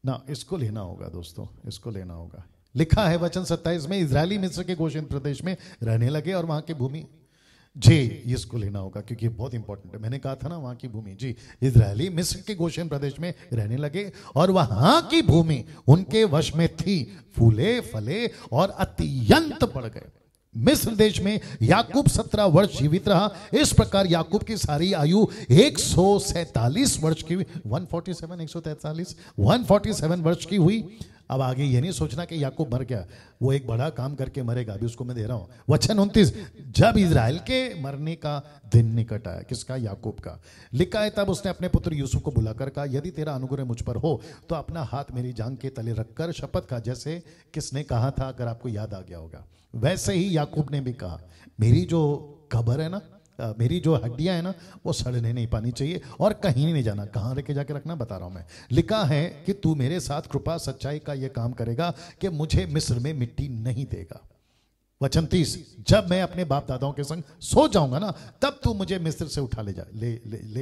ना, इसको लेना होगा दोस्तों, इसको लेना होगा। लिखा है वचन 27 में, इजरायली मिस्र के गोशेन प्रदेश में रहने लगे और वहां की भूमि, जी इसको लेना होगा क्योंकि बहुत इंपॉर्टेंट है। मैंने कहा था ना वहां की भूमि, जी इजरायली मिस्र के गोशेन प्रदेश में रहने लगे और वहां की भूमि उनके वश में थी, फूले फले और अत्यंत बढ़ गए। मिस्र देश में याकूब 17 वर्ष जीवित रहा। इस प्रकार याकूब की सारी आयु 147 वर्ष की, 147 वर्ष की हुई। अब आगे ये नहीं सोचना कि याकूब मर गया, वो एक बड़ा काम करके मरेगा, अभी उसको मैं दे रहा हूं। वचन 29, जब इजराइल के मरने का दिन निकट आया, किसका? याकूब का। लिखा है तब उसने अपने पुत्र यूसुफ को बुलाकर कहा, यदि तेरा अनुग्रह मुझ पर हो तो अपना हाथ मेरी जांघ के तले रखकर शपथ खा, जैसे किसने कहा था, अगर आपको याद आ गया होगा। वैसे ही याकूब ने भी कहा, मेरी जो कब्र है ना, मेरी जो हड्डियां है ना, वो सड़ने नहीं पानी चाहिए और कहीं नहीं जाना। कहाँ लेके जाके रखना बता रहा हूं मैं। लिखा है कि तू मेरे साथ कृपा सच्चाई का यह काम करेगा कि मुझे मिस्र में मिट्टी नहीं देगा। वचन 30, जब मैं अपने बाप दादाओं के संग सो जाऊंगा ना, तब तू मुझे मिस्र से उठा ले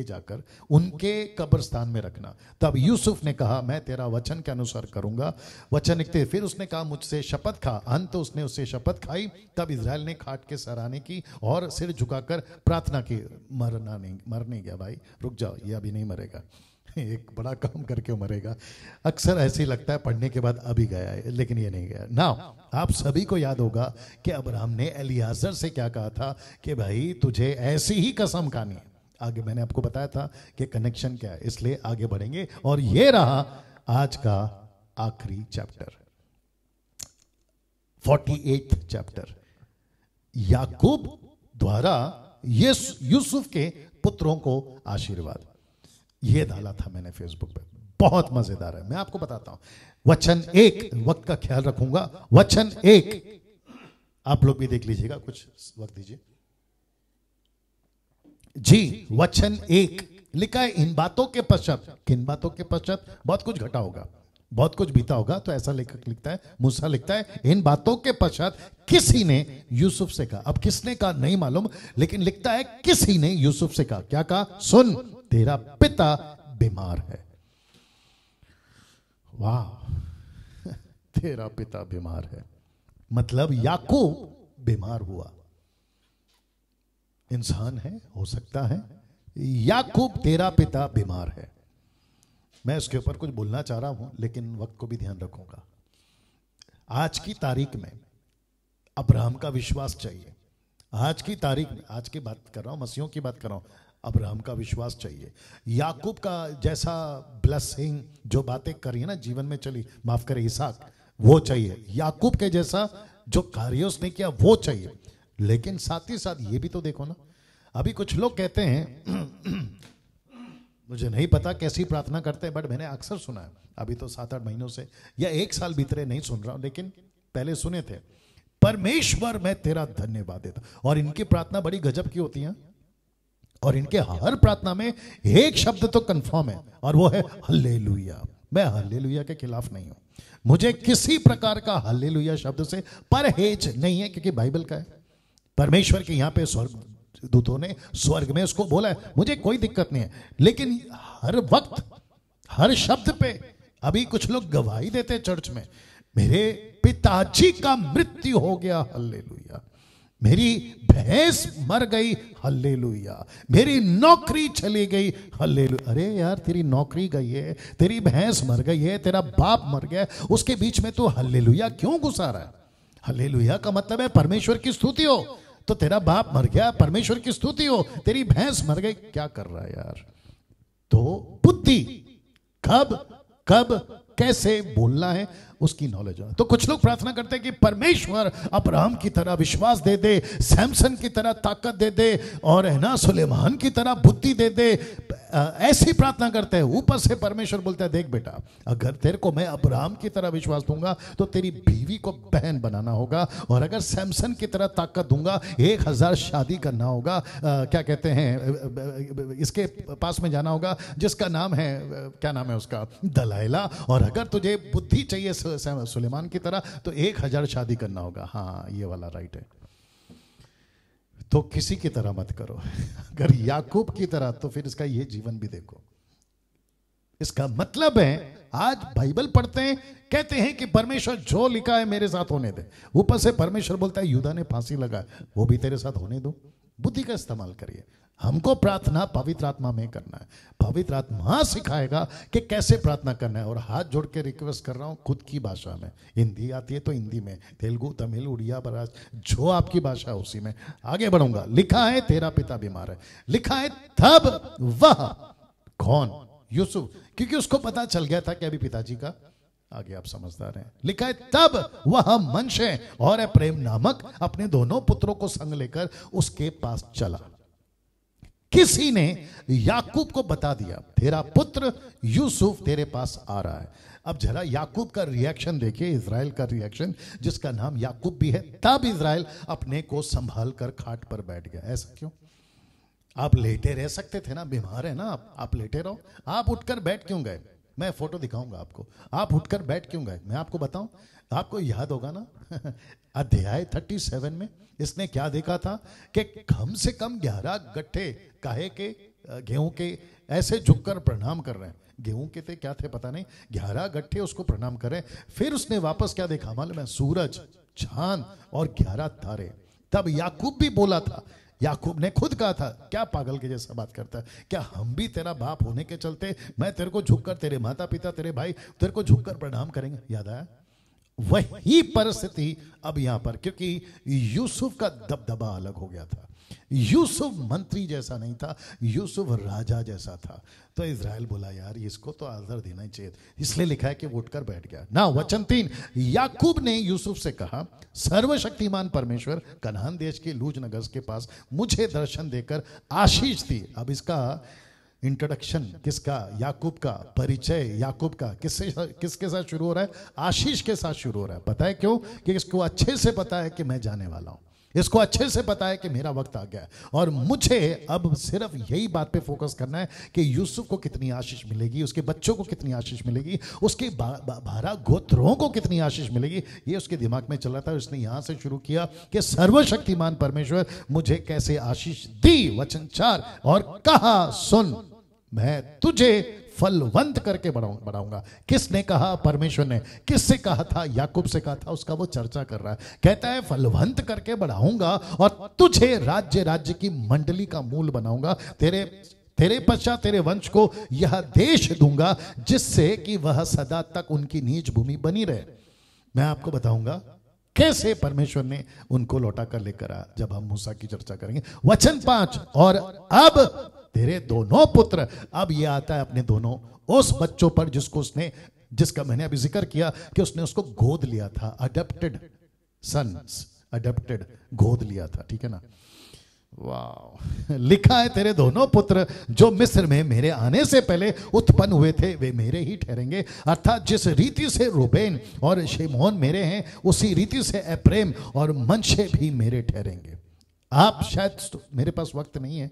जाकर उनके कब्रस्तान में रखना। तब यूसुफ ने कहा, मैं तेरा वचन के अनुसार करूंगा। वचन 31, फिर उसने कहा, मुझसे शपथ खा। अंत उसने उससे शपथ खाई। तब इजराइल ने खाट के सराहने की और सिर झुकाकर प्रार्थना की। मर नहीं गया भाई, रुक जाओ, ये अभी नहीं मरेगा, एक बड़ा काम करके मरेगा। अक्सर ऐसे ही लगता है पढ़ने के बाद अभी गया है, लेकिन ये नहीं गया ना। आप सभी को याद होगा कि अब्राहम ने एलियाजर से क्या कहा था कि भाई तुझे ऐसी ही कसम खानी है। आगे मैंने आपको बताया था कि कनेक्शन क्या है, इसलिए आगे बढ़ेंगे। और ये रहा आज का आखिरी चैप्टर, 48 चैप्टर। याकूब द्वारा यूसुफ के पुत्रों को आशीर्वाद। ये डाला था मैंने फेसबुक पे, बहुत मजेदार है, मैं आपको बताता हूं। वचन 1, वक्त का ख्याल रखूंगा। वचन 1 आप लोग भी देख लीजिएगा, कुछ वक्त दीजिए जी। वचन 1 लिखा है, इन बातों के पश्चात, किन बातों के पश्चात? बहुत कुछ घटा होगा, बहुत कुछ बीता होगा, तो ऐसा लेखक लिखता है, मूसा लिखता है, इन बातों के पश्चात किसी ने यूसुफ से कहा। अब किसने कहा नहीं मालूम, लेकिन लिखता है किसी ने यूसुफ से कहा। क्या कहा? सुन, तेरा पिता बीमार है। वाह, तेरा पिता बीमार है, मतलब याकूब बीमार हुआ। इंसान है, हो सकता है। याकूब तेरा पिता बीमार है। मैं इसके ऊपर कुछ बोलना चाह रहा हूं, लेकिन वक्त को भी ध्यान रखूंगा। आज की तारीख में अब्राहम का विश्वास चाहिए। आज की तारीख में, आज की बात कर रहा हूं, मसीहों की बात कर रहा हूं, अब्राहम का विश्वास चाहिए। याकूब का जैसा ब्लेसिंग, जो बातें करी है ना जीवन में चली, माफ करे इसहाक, वो चाहिए। याकूब के जैसा जो कार्य उसने किया वो चाहिए। लेकिन साथ ही साथ ये भी तो देखो ना, अभी कुछ लोग कहते हैं मुझे नहीं पता कैसी प्रार्थना करते हैं, बट मैंने अक्सर सुना है, अभी तो 7-8 महीनों से या 1 साल बीतरे नहीं सुन रहा हूं, लेकिन पहले सुने थे, परमेश्वर मैं तेरा धन्यवाद देता। और इनकी प्रार्थना बड़ी गजब की होती है, और इनके हर प्रार्थना में एक शब्द तो कंफर्म है, और वो है हल्लेलुया। मैं हल्लेलुया के खिलाफ नहीं हूं, मुझे किसी प्रकार का हल्लेलुया शब्द से परहेज नहीं है, क्योंकि बाइबल का है। परमेश्वर के यहां पे स्वर्ग दूतों ने स्वर्ग में उसको बोला है, मुझे कोई दिक्कत नहीं है। लेकिन हर वक्त हर शब्द पे अभी कुछ लोग गवाही देते चर्च में, मेरे पिताजी का मृत्यु हो गया, हल्लेलुया। मेरी भैंस मर गई, हल्लेलुया। मेरी नौकरी चली गई, हल्लेलुया। अरे यार, तेरी नौकरी गई है, तेरी भैंस मर गई है, तेरा बाप मर गया, उसके बीच में तू हल्लेलुया क्यों घुसा रहा है? हल्लेलुया का मतलब है परमेश्वर की स्तुति हो। तो तेरा बाप मर गया, परमेश्वर की स्तुति हो, तेरी भैंस मर गई, क्या कर रहा है यार? तो बुद्धि कब कब कैसे बोलना है उसकी नॉलेज हो। तो कुछ लोग प्रार्थना करते हैं कि परमेश्वर अब्राहम की तरह विश्वास दे दे, सैमसन की तरह ताकत दे दे, और है ना सुलेमान की तरह बुद्धि दे दे। ऐसी प्रार्थना करते हैं। ऊपर से परमेश्वर बोलता है देख बेटा, अगर तेरे को मैं अब्राहम की तरह विश्वास दूंगा तो तेरी बीवी को बहन बनाना होगा, और अगर सैमसन की तरह ताकत दूंगा 1000 शादी करना होगा, क्या कहते हैं, इसके पास में जाना होगा जिसका नाम है, क्या नाम है उसका, दलाइला, और अगर तुझे बुद्धि चाहिए सुलेमान की तरह तो 1000 शादी करना होगा। हाँ ये वाला राइट है। तो किसी की तरह मत करो। अगर याकूब की तरह तो फिर इसका ये जीवन भी देखो। इसका मतलब है आज बाइबल पढ़ते हैं, कहते हैं कि परमेश्वर जो लिखा है मेरे साथ होने दे। ऊपर से परमेश्वर बोलता है यूदा ने फांसी लगा, वो भी तेरे साथ होने दो। बुद्धि का इस्तेमाल करिए। हमको प्रार्थना पवित्र आत्मा में करना है। पवित्र आत्मा सिखाएगा कि कैसे प्रार्थना करना है। और हाथ जोड़ के रिक्वेस्ट कर रहा हूं खुद की भाषा में, हिंदी आती है तो हिंदी में, तेलुगु, तमिल, उड़िया, बराज, जो आपकी भाषा है उसी में आगे बढ़ूंगा। लिखा है तेरा पिता बीमार है। लिखा है तब वह, कौन, यूसुफ, क्योंकि उसको पता चल गया था कि अभी पिताजी का, आगे आप समझदार हैं। लिखा है तब वह मनशे और एप्रैम नामक अपने दोनों पुत्रों को संग लेकर उसके पास चला। किसी ने याकूब को बता दिया तेरा पुत्र यूसुफ तेरे पास आ रहा है। अब जरा याकूब का रिएक्शन देखिए, इज़राइल का रिएक्शन, जिसका नाम याकूब भी है। तब इज़राइल अपने को संभाल कर खाट पर बैठ गया। ऐसा क्यों? आप लेटे रह सकते थे ना, बीमार है ना आप लेटे रहो। आप उठकर बैठ क्यों गए? मैं फोटो दिखाऊंगा आपको। आप उठकर बैठ क्यों गए मैं आपको बताऊं। आपको याद होगा ना अध्याय 37 में इसने क्या देखा था कि कम से कम 11 गट्ठे काहे के, गेहूं के, ऐसे झुककर प्रणाम कर रहे हैं। गेहूं के थे क्या थे पता नहीं, 11 गट्ठे उसको प्रणाम कर रहे हैं। फिर उसने वापस क्या देखा मालूम है? सूरज, चांद और 11 तारे। तब याकूब भी बोला था, याकूब ने खुद कहा था, क्या पागल के जैसा बात करता है, क्या हम भी तेरा बाप होने के चलते मैं तेरे को झुककर, तेरे माता पिता, तेरे भाई तेरे को झुककर प्रणाम करेंगे? याद आया? वही परिस्थिति अब यहां पर, क्योंकि यूसुफ का दबदबा अलग हो गया था। यूसुफ मंत्री जैसा नहीं था, यूसुफ राजा जैसा था। तो इज़राइल बोला यार इसको तो आदर देना ही चाहिए, इसलिए लिखा है कि वो उठकर बैठ गया ना। वचन 3, याकूब ने यूसुफ से कहा, सर्वशक्तिमान परमेश्वर कनान देश के लूज नगर के पास मुझे दर्शन देकर आशीष दी। अब इसका इंट्रोडक्शन किसका? याकूब का परिचय याकूब का किसके साथ शुरू हो रहा है? आशीष के साथ शुरू हो रहा है। पता है क्यों? कि इसको अच्छे से पता है कि मैं जाने वाला हूं। इसको अच्छे से पता है कि मेरा वक्त आ गया है, और मुझे अब सिर्फ यही बात पे फोकस करना है कि यूसुफ को कितनी आशीष मिलेगी, उसके बच्चों को कितनी आशीष मिलेगी, उसके 12 गोत्रों को कितनी आशीष मिलेगी। ये उसके दिमाग में चल रहा था। उसने यहां से शुरू किया कि सर्वशक्तिमान परमेश्वर मुझे कैसे आशीष दी। वचन 4, और कहा सुन मैं तुझे फलवंत करके बढ़ाऊंगा। किसने कहा? परमेश्वर ने। किससे कहा था? याकूब से कहा था। उसका वो चर्चा कर रहा है। कहता है फलवंत करके बढ़ाऊंगा और तुझे राज्य की मंडली का मूल बनाऊंगा। तेरे पश्चात तेरे वंश को यह देश दूंगा जिससे कि वह सदा तक उनकी नीच भूमि बनी रहे। मैं आपको बताऊंगा कैसे परमेश्वर ने उनको लौटा कर लेकर आया जब हम मूसा की चर्चा करेंगे। वचन 5, और अब तेरे दोनों पुत्र, अब ये आता है अपने दोनों उस बच्चों पर जिसका मैंने अभी जिक्र किया कि उसने उसको गोद लिया था। अडॉप्टेड सन्स, अडॉप्टेड, गोद लिया था, ठीक है ना। वाह, लिखा है तेरे दोनों पुत्र जो मिस्र में मेरे आने से पहले उत्पन्न हुए थे वे मेरे ही ठहरेंगे। अर्थात जिस रीति से रूबेन और शिमोन मेरे हैं उसी रीति से एप्रैम और मनशे भी मेरे ठहरेंगे। आप शायद, मेरे पास वक्त नहीं है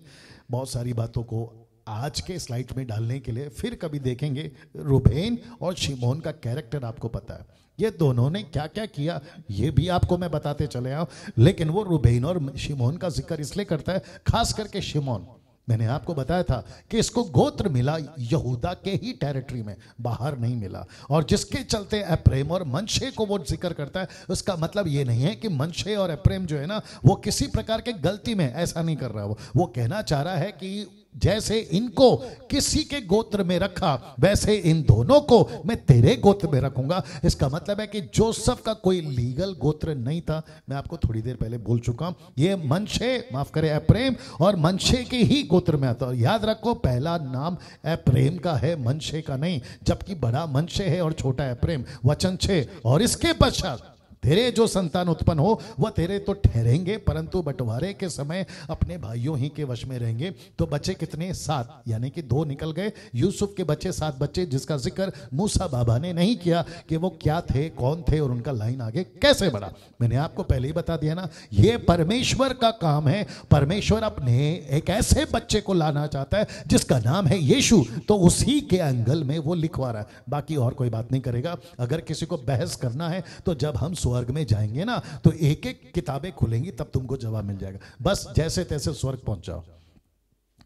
बहुत सारी बातों को आज के स्लाइड में डालने के लिए, फिर कभी देखेंगे। रूबेन और शिमोन का कैरेक्टर आपको पता है, ये दोनों ने क्या क्या किया ये भी आपको मैं बताते चले आऊं। लेकिन वो रूबेन और शिमोन का जिक्र इसलिए करता है, खास करके शिमोन। मैंने आपको बताया था कि इसको गोत्र मिला यहूदा के ही टेरिटरी में, बाहर नहीं मिला। और जिसके चलते एप्रैम और मनशे को वो जिक्र करता है, उसका मतलब ये नहीं है कि मनशे और एप्रैम जो है ना वो किसी प्रकार के गलती में, ऐसा नहीं कर रहा। वो कहना चाह रहा है कि जैसे इनको किसी के गोत्र में रखा वैसे इन दोनों को मैं तेरे गोत्र में रखूंगा। इसका मतलब है कि जोसेफ का कोई लीगल गोत्र नहीं था। मैं आपको थोड़ी देर पहले बोल चुका हूं, ये मनशे, माफ करें एप्रेम और मनशे के ही गोत्र में आता है। याद रखो पहला नाम एप्रेम का है, मनशे का नहीं, जबकि बड़ा मनशे है और छोटा एप्रेम। वचन 6, और इसके पश्चात तेरे जो संतान उत्पन्न हो वह तेरे तो ठहरेंगे, परंतु बंटवारे के समय अपने भाइयों ही के वश में रहेंगे। तो बच्चे कितने? 7, यानी कि 2 निकल गए। यूसुफ के बच्चे 7 बच्चे, जिसका जिक्र मूसा बाबा ने नहीं किया कि वो क्या थे, कौन थे और उनका लाइन आगे कैसे बढ़ा। मैंने आपको पहले ही बता दिया ना, ये परमेश्वर का काम है। परमेश्वर अपने एक ऐसे बच्चे को लाना चाहता है जिसका नाम है यीशु, तो उसी के एंगल में वो लिखवा रहा है, बाकी और कोई बात नहीं करेगा। अगर किसी को बहस करना है तो जब हम स्वर्ग में जाएंगे ना तो एक एक किताबें खुलेंगी, तब तुमको जवाब मिल जाएगा। बस जैसे तैसे स्वर्ग पहुंच जाओ,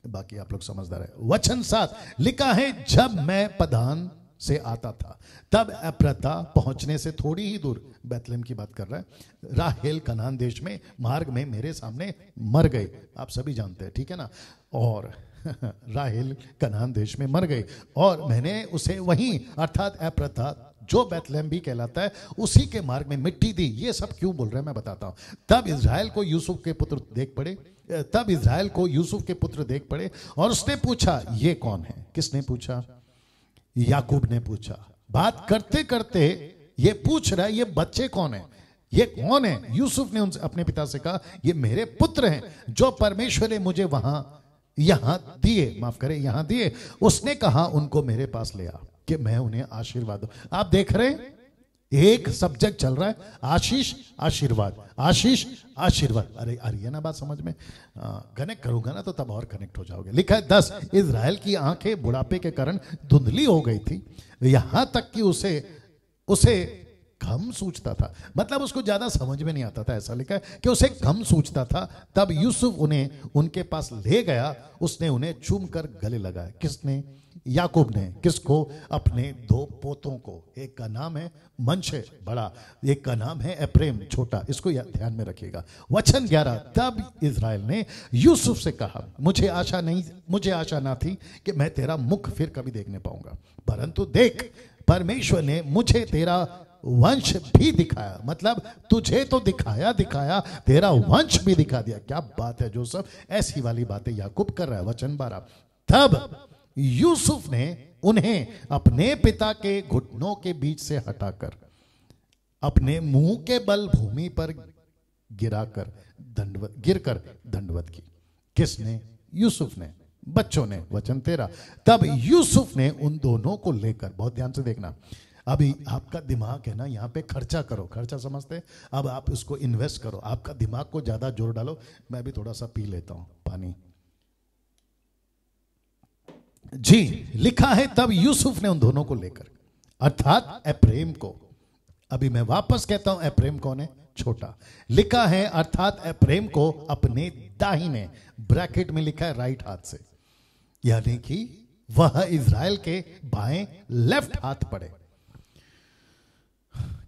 बाकी आप लोग समझदार है। वचन 7 लिखा है, जब मैं पदान से आता था तब एप्रता पहुंचने से थोड़ी ही दूर, बैतलहम की बात कर रहा है, राहेल कनान देश में मार्ग में मेरे सामने मर गई। आप सभी जानते हैं, ठीक है ना। और राहेल कनान देश में मर गई और मैंने उसे वहीं अर्थात एप्रता जो बैतलहम भी कहलाता है उसी के मार्ग में मिट्टी दी। ये सब क्यों बोल रहे हैं मैं बताता हूं। तब इज़राइल को यूसुफ के पुत्र देख पड़े और उसने पूछा, ये कौन है? किसने पूछा? याकूब ने पूछा। बात करते करते ये पूछ रहा है, ये बच्चे कौन है, ये कौन है? यूसुफ ने उनसे अपने पिता से कहा, ये मेरे पुत्र हैं जो परमेश्वर ने मुझे यहां दिए। उसने कहा, उनको मेरे पास ले आ कि मैं उन्हें आशीर्वाद दूं। आप देख रहे हैं एक सब्जेक्ट चल रहा है, आशीष आशीर्वाद, आशीष आशीर्वाद। अरे है ना बात समझ में? कनेक्ट करूंगा ना तो तब और कनेक्ट हो जाओगे। लिखा है 10, इज़राइल की आंखें बुढ़ापे के कारण धुंधली हो गई थी, यहां तक कि उसे कम सूझता था। मतलब उसको ज्यादा समझ में नहीं आता था, ऐसा लिखा है कि उसे कम सूझता था। तब यूसुफ उन्हें उनके पास ले गया, उसने उन्हें चूम कर गले लगाया। किसने? याकूब ने। किसको? अपने 2 पोतों को। एक का नाम है मनशे बड़ा, एक का नाम है एप्रेम छोटा। इसको ध्यान में रखिएगा। वचन 11, तब इज़राइल ने यूसुफ से कहा, मुझे आशा ना थी कि मैं तेरा मुख फिर कभी देखने पाऊंगा, परंतु देख परमेश्वर ने मुझे तेरा वंश भी दिखाया। मतलब तुझे तो दिखाया तेरा वंश भी दिखा दिया। क्या बात है जोसेफ, ऐसी वाली बातें याकूब कर रहा है। वचन 12, तब यूसुफ ने उन्हें अपने पिता के घुटनों के बीच से हटाकर अपने मुंह के बल भूमि पर गिरकर दंडवत की। किसने? यूसुफ ने, बच्चों ने। वचन 13, तब यूसुफ ने उन दोनों को लेकर, बहुत ध्यान से देखना, अभी आपका दिमाग है ना, यहाँ पे खर्चा करो, खर्चा समझते, अब आप इसको इन्वेस्ट करो, आपका दिमाग को ज्यादा जोर डालो। मैं भी थोड़ा सा पी लेता हूं पानी जी। लिखा है, तब यूसुफ ने उन दोनों को लेकर अर्थात एप्रेम को, अभी मैं वापस कहता हूं एप्रेम कौन है? छोटा। लिखा है अर्थात एप्रेम को अपने दाहिने, ब्रैकेट में लिखा है राइट हाथ से, यानी कि वह इज़राइल के बाएं लेफ्ट हाथ पड़े।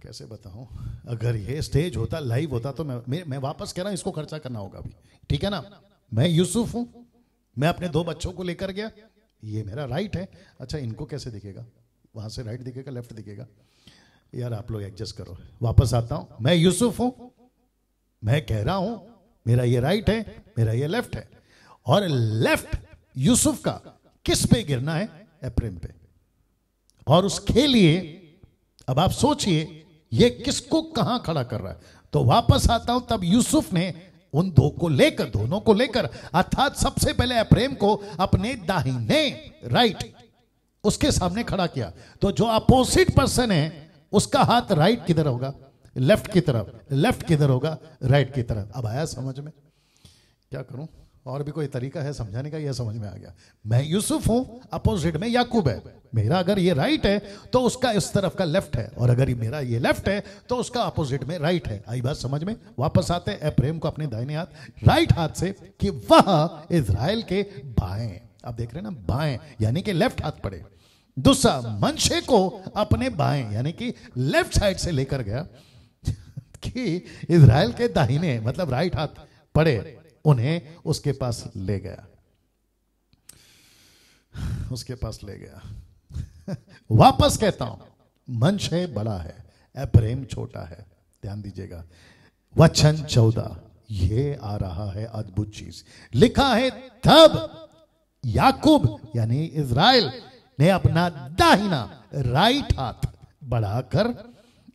कैसे बताऊं, अगर ये स्टेज होता, लाइव होता तो मैं वापस कह रहा हूं, इसको खर्चा करना होगा अभी, ठीक है ना। मैं यूसुफ हूं, मैं अपने 2 बच्चों को लेकर गया, ये मेरा राइट है। अच्छा, इनको कैसे दिखेगा? वहां से राइट दिखेगा, लेफ्ट दिखेगा? यार आप लोग एडजस्ट करो। वापस आता हूं, मैं यूसुफ हूं, मैं कह रहा हूं मेरा ये राइट है, मेरा ये लेफ्ट है, और लेफ्ट यूसुफ का किस पे गिरना है? एप्रेम पे। और उसके लिए अब आप सोचिए ये किसको कहां खड़ा कर रहा है। तो वापस आता हूं, तब यूसुफ ने उन दोनों को लेकर अर्थात सबसे पहले एप्रेम को अपने दाहिने राइट उसके सामने खड़ा किया। तो जो अपोजिट पर्सन है उसका हाथ राइट किधर होगा? लेफ्ट की तरफ। लेफ्ट किधर होगा? राइट की तरफ। अब आया समझ में? क्या करूं, और भी कोई तरीका है समझाने का? यह समझ में आ गया। मैं यूसुफ हूं, अपोजिट में याकूब है। मेरा अगर ये राइट है तो उसका इस तरफ का लेफ्ट है, और अगर मेरा ये लेफ्ट है तो उसका अपोजिट में राइट है। आई बात समझ में? वापस आते हैं एप्रेम को अपने दाहिने हाथ, राइट हाथ से, कि वह इज़राइल के बाएं, आप देख रहे हैं ना, बाएं यानी कि लेफ्ट हाथ पड़े। दूसरा, मनशे को अपने बाएं यानी कि लेफ्ट साइड से लेकर गया कि इज़राइल के दाहिने मतलब राइट हाथ पड़े, उन्हें उसके पास ले गया। उसके पास ले गया। वापस कहता हूं, मनशे बड़ा है, एफ्रेम छोटा है। ध्यान दीजिएगा, वचन 14, ये आ रहा है अद्भुत चीज। लिखा है, तब याकूब यानी इज़राइल ने अपना दाहिना राइट हाथ बढ़ाकर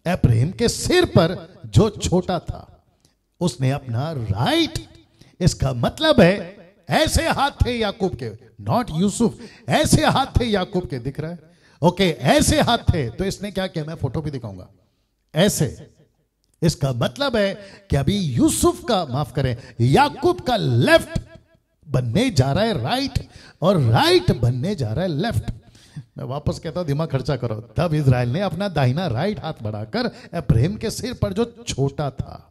एफ्रेम के सिर पर जो छोटा था उसने अपना राइट, इसका मतलब है ऐसे हाथ थे याकूब के, नॉट यूसुफ, ऐसे हाथ थे याकूब के, दिख रहा है? ओके, ऐसे हाथ थे। तो इसने क्या किया, मैं फोटो भी दिखाऊंगा, ऐसे। इसका मतलब है कि अभी यूसुफ का, माफ करें, याकूब का लेफ्ट बनने जा रहा है राइट, और राइट बनने जा रहा है लेफ्ट। मैं वापस कहता हूं, दिमाग खर्चा करो। तब इज़राइल ने अपना दाहिना राइट हाथ बढ़ाकर एफ्रेम के सिर पर जो छोटा था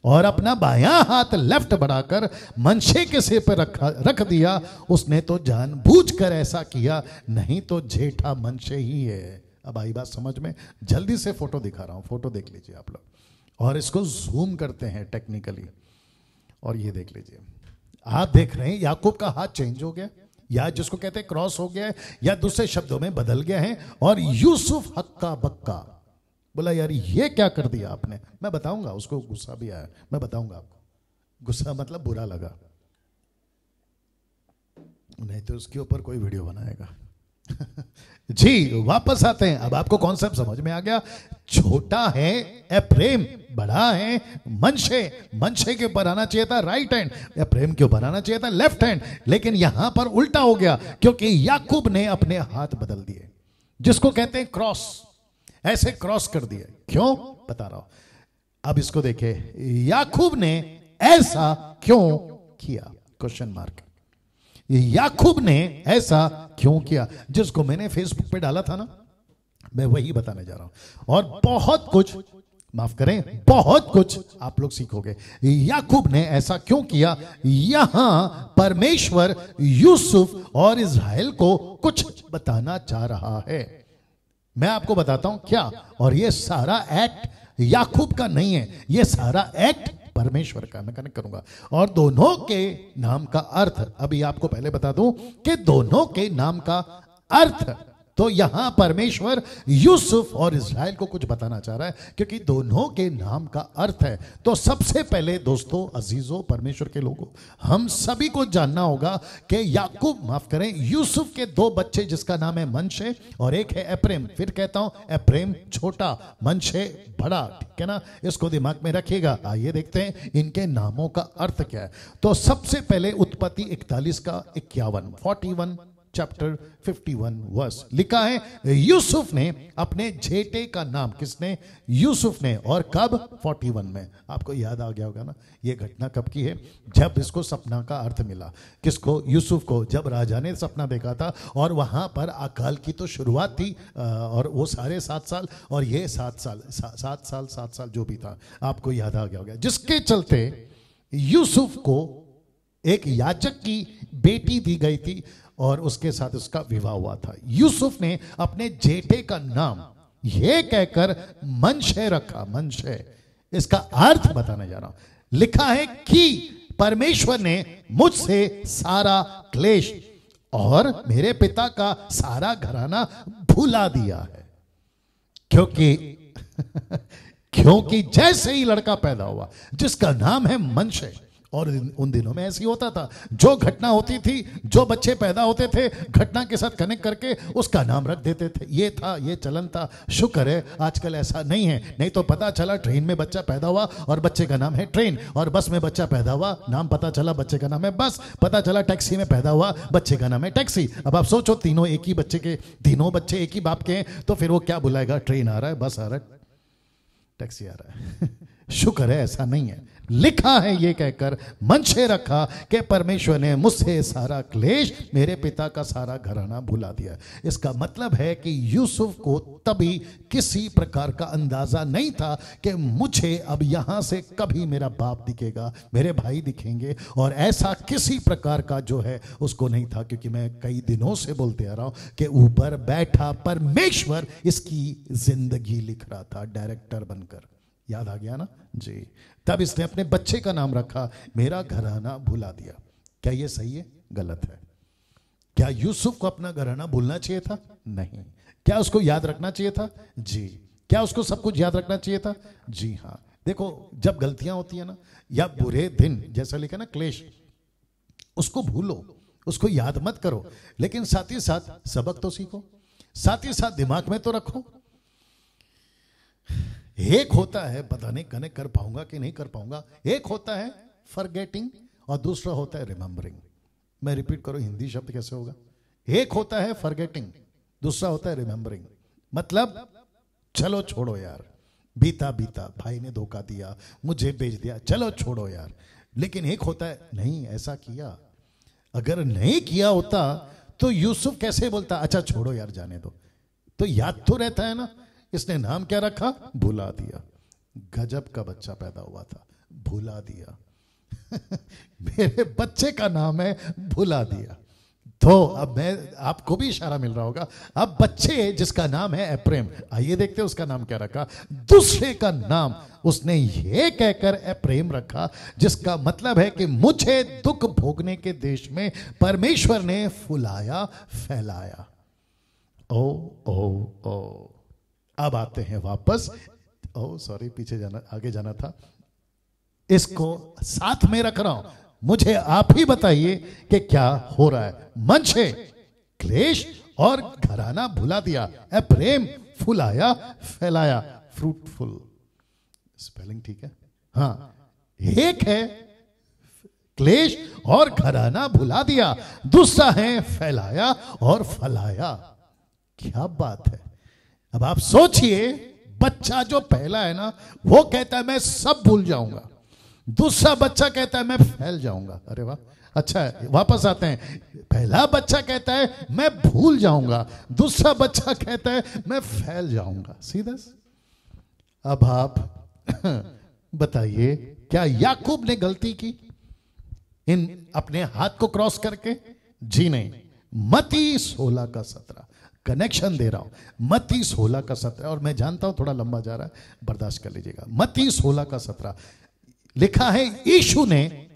और अपना बायां हाथ लेफ्ट बढ़ाकर मनशे के सिर पर रख दिया। उसने तो जानबूझकर ऐसा किया, नहीं तो जेठा मनशे ही है। अब आई बात समझ में? जल्दी से फोटो दिखा रहा हूं, फोटो देख लीजिए आप लोग, और इसको जूम करते हैं टेक्निकली, और ये देख लीजिए। आप देख रहे हैं याकूब का हाथ चेंज हो गया, या जिसको कहते हैं क्रॉस हो गया है, या दूसरे शब्दों में बदल गया है। और यूसुफ हक्का बक्का बोला, यार ये क्या कर दिया आपने? मैं बताऊंगा, उसको गुस्सा भी आया, मैं बताऊंगा आपको। गुस्सा मतलब बुरा लगा, नहीं तो उसके ऊपर कोई वीडियो बनाएगा। जी, वापस आते हैं। अब आपको कॉन्सेप्ट समझ में आ गया। छोटा है एफ्रेम, बड़ा है मनशे। मनशे के ऊपर आना चाहिए था राइट हैंड, एफ्रेम के ऊपर आना चाहिए था लेफ्ट हैंड, लेकिन यहां पर उल्टा हो गया, क्योंकि याकूब ने अपने हाथ बदल दिए, जिसको कहते हैं क्रॉस। ऐसे क्रॉस कर दिए। क्यों? बता रहा हूं। अब इसको देखे, याकूब ने ऐसा क्यों किया? Question mark. याकूब ने ऐसा क्यों किया, जिसको मैंने फेसबुक पे डाला था ना, मैं वही बताने जा रहा हूं। और बहुत कुछ, माफ करें, बहुत कुछ आप लोग सीखोगे। याकूब ने ऐसा क्यों किया? यहां परमेश्वर यूसुफ और इज़राइल को कुछ बताना चाह रहा है। मैं आपको बताता हूं क्या। और ये सारा एक्ट याकूब का नहीं है, ये सारा एक्ट परमेश्वर का। मैं कनेक्ट करूंगा। और दोनों के नाम का अर्थ, अभी आपको पहले बता दूं कि दोनों के नाम का अर्थ, तो यहां परमेश्वर यूसुफ और इज़राइल को कुछ बताना चाह रहा है, क्योंकि दोनों के नाम का अर्थ है। तो सबसे पहले दोस्तों, अजीजों, परमेश्वर के लोगों, हम सभी को जानना होगा कि याकूब, माफ करें, यूसुफ के दो बच्चे, जिसका नाम है मनशे और एक है एफ्रेम। फिर कहता हूं, एफ्रेम छोटा, मनशे बड़ा, ठीक है ना? इसको दिमाग में रखिएगा। आइए देखते हैं इनके नामों का अर्थ क्या है। तो सबसे पहले उत्पत्ति 41 का 51, 41 चैप्टर 51 वर्स, लिखा है, यूसुफ ने अपने जेठे का नाम, किसने? यूसुफ ने। और कब? 41 में। आपको याद आ गया होगा ना, ये घटना कब की है? जब इसको सपना का अर्थ मिला। किसको? यूसुफ को। जब राजा ने सपना देखा था, और वहां पर अकाल की तो शुरुआत थी, और वो सारे 7 साल, और ये 7 साल जो भी था, आपको याद आ गया होगा। जिसके चलते यूसुफ को एक याजक की बेटी दी गई थी, और उसके साथ उसका विवाह हुआ था। यूसुफ ने अपने जेठे का नाम यह कहकर मनशे रखा। मनशे, इसका अर्थ बताने जा रहा हूं। लिखा है कि परमेश्वर ने मुझसे सारा क्लेश और मेरे पिता का सारा घराना भुला दिया है, क्योंकि जैसे ही लड़का पैदा हुआ जिसका नाम है मनशे, और उन दिनों में ऐसी होता था, जो घटना होती थी, जो बच्चे पैदा होते थे, घटना के साथ कनेक्ट करके उसका नाम रख देते थे। ये था, ये चलन था। शुक्र है आजकल ऐसा नहीं है, नहीं तो पता चला ट्रेन में बच्चा पैदा हुआ और बच्चे का नाम है ट्रेन, और बस में बच्चा पैदा हुआ, नाम पता चला बच्चे का नाम है बस, पता चला टैक्सी में पैदा हुआ, बच्चे का नाम है टैक्सी। अब आप सोचो, तीनों एक ही बच्चे के, तीनों बच्चे एक ही बाप के हैं, तो फिर वो क्या बुलाएगा? ट्रेन आ रहा है, बस आ रहा है, टैक्सी आ रहा है। शुक्र है ऐसा नहीं है। लिखा है ये कहकर मनशे रखा कि परमेश्वर ने मुझसे सारा क्लेश, मेरे पिता का सारा घराना भुला दिया। इसका मतलब है कि यूसुफ को तभी किसी प्रकार का अंदाजा नहीं था कि मुझे अब यहां से कभी मेरा बाप दिखेगा, मेरे भाई दिखेंगे, और ऐसा किसी प्रकार का जो है उसको नहीं था। क्योंकि मैं कई दिनों से बोलते आ रहा हूं कि ऊपर बैठा परमेश्वर इसकी जिंदगी लिख रहा था, डायरेक्टर बनकर। याद आ गया ना जी? तब इसने अपने बच्चे का नाम रखा, मेरा घराना भुला दिया। क्या ये सही है? गलत है। क्या यूसुफ को अपना घराना भूलना चाहिए था? नहीं। क्या उसको याद रखना चाहिए था? जी। क्या उसको सब कुछ याद रखना चाहिए था? जी हाँ। देखो, जब गलतियां होती है ना, या बुरे दिन, जैसा लिखा ना क्लेश, उसको भूलो, उसको याद मत करो, लेकिन साथ ही साथ सबक तो सीखो, साथ ही साथ दिमाग में तो रखो। एक होता है पता नहीं कनेक्ट कर पाऊंगा कि नहीं कर पाऊंगा, एक होता है फॉरगेटिंग और दूसरा होता है रिमेंबरिंग। मैं रिपीट करूं, हिंदी शब्द कैसे होगा? एक होता है फॉरगेटिंग, दूसरा होता है रिमेंबरिंग। मतलब चलो छोड़ो यार, बीता बीता, भाई ने धोखा दिया, मुझे बेच दिया, चलो छोड़ो यार। लेकिन एक होता है नहीं, ऐसा किया, अगर नहीं किया होता तो यूसुफ कैसे बोलता अच्छा छोड़ो यार जाने दो। तो याद तो रहता है ना। इसने नाम क्या रखा? भुला दिया। गजब का बच्चा पैदा हुआ था, भुला दिया। मेरे बच्चे का नाम है भुला दिया। तो अब मैं आपको भी इशारा मिल रहा होगा, अब बच्चे जिसका नाम है एप्रेम, आइए देखते हैं उसका नाम क्या रखा। दूसरे का नाम उसने ये कहकर एप्रेम रखा, जिसका मतलब है कि मुझे दुख भोगने के देश में परमेश्वर ने फुलाया फैलाया। ओ ओ ओ। अब आते हैं वापस। ओ सॉरी, पीछे जाना, आगे जाना था। इसको साथ में रख रहा हूं, मुझे आप ही बताइए कि क्या हो रहा है। मनशे क्लेश और घराना भुला दिया, एप्रेम फुलाया फैलाया, फ्रूटफुल। स्पेलिंग ठीक है? हाँ, एक है क्लेश और घराना भुला दिया, दूसरा है फैलाया और फलाया। क्या बात है। अब आप सोचिए, बच्चा जो पहला है ना, वो कहता है मैं सब भूल जाऊंगा, दूसरा बच्चा कहता है मैं फैल जाऊंगा। अरे वाह, अच्छा है। वापस आते हैं। पहला बच्चा कहता है मैं भूल जाऊंगा, दूसरा बच्चा कहता है मैं फैल जाऊंगा। सीधा। अब आप बताइए, क्या याकूब ने गलती की इन अपने हाथ को क्रॉस करके? जी नहीं। मत्ती 16 का 17 कनेक्शन दे रहा हूं। मत्ती 16 का 17, और मैं जानता हूं थोड़ा लंबा जा रहा है, बर्दाश्त कर लीजिएगा। मत्ती 16 का 17 लिखा है, यीशु ने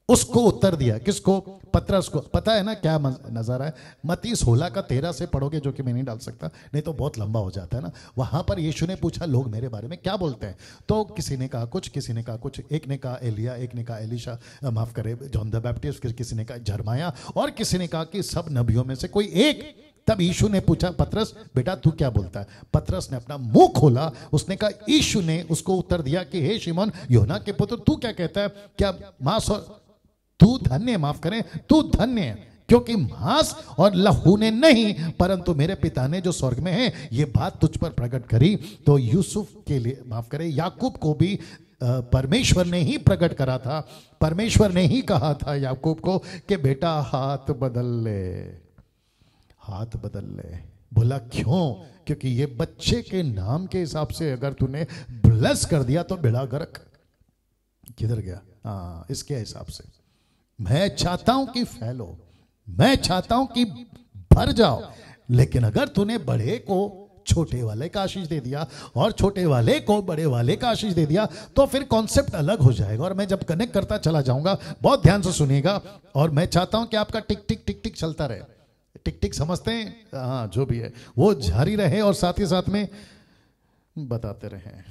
उसको उत्तर दिया। किसको? पतरस को। पता है ना क्या नजारा है? मत्ती 16 का 13 से पढ़ोगे, जो कि मैं नहीं डाल सकता, नहीं तो बहुत लंबा हो जाता है ना। वहां पर यीशु ने पूछा लोग मेरे बारे में क्या बोलते हैं? तो किसी ने कहा कुछ, किसी ने कहा कुछ। एक ने कहा एलिया, एक ने कहा एलिशा, माफ करे जॉन द बैप्टिस्ट, किसी ने कहा जरमाया, और किसी ने कहा कि सब नबियों में से कोई एक। तब यीशु ने पूछा, पतरस बेटा तू क्या बोलता है? पतरस ने अपना मुंह खोला, उसने कहा, यीशु ने उसको उत्तर दिया कि हे शिमोन योना के पुत्र, तू क्या कहता है? क्या मांस और तू धन्य, माफ करें, तू धन्य है, क्योंकि मांस और लहू ने नहीं, परंतु मेरे पिता ने जो स्वर्ग में है ये बात तुझ पर प्रकट करी। तो यूसुफ के लिए, माफ करें, याकूब को भी परमेश्वर ने ही प्रकट करा था। परमेश्वर ने ही कहा था याकूब को कि बेटा हाथ बदल ले, हाथ बदल ले। बोला क्यों? क्योंकि ये बच्चे के नाम के हिसाब से अगर तूने ब्लेस कर दिया तो बेड़ा गर्क। किधर गया? हाँ, इसके हिसाब से मैं चाहता हूं कि फैलो, मैं चाहता हूं कि भर जाओ, लेकिन अगर तूने बड़े को छोटे वाले का आशीष दे दिया और छोटे वाले को बड़े वाले का आशीष दे दिया, तो फिर कॉन्सेप्ट अलग हो जाएगा। और मैं जब कनेक्ट करता चला जाऊंगा, बहुत ध्यान से सुनिएगा, और मैं चाहता हूं कि आपका टिक टिक टिक टिक चलता रहे। टिक टिक समझते हैं? हाँ, जो भी है वो जारी रहे, और साथ ही साथ में बताते रहें।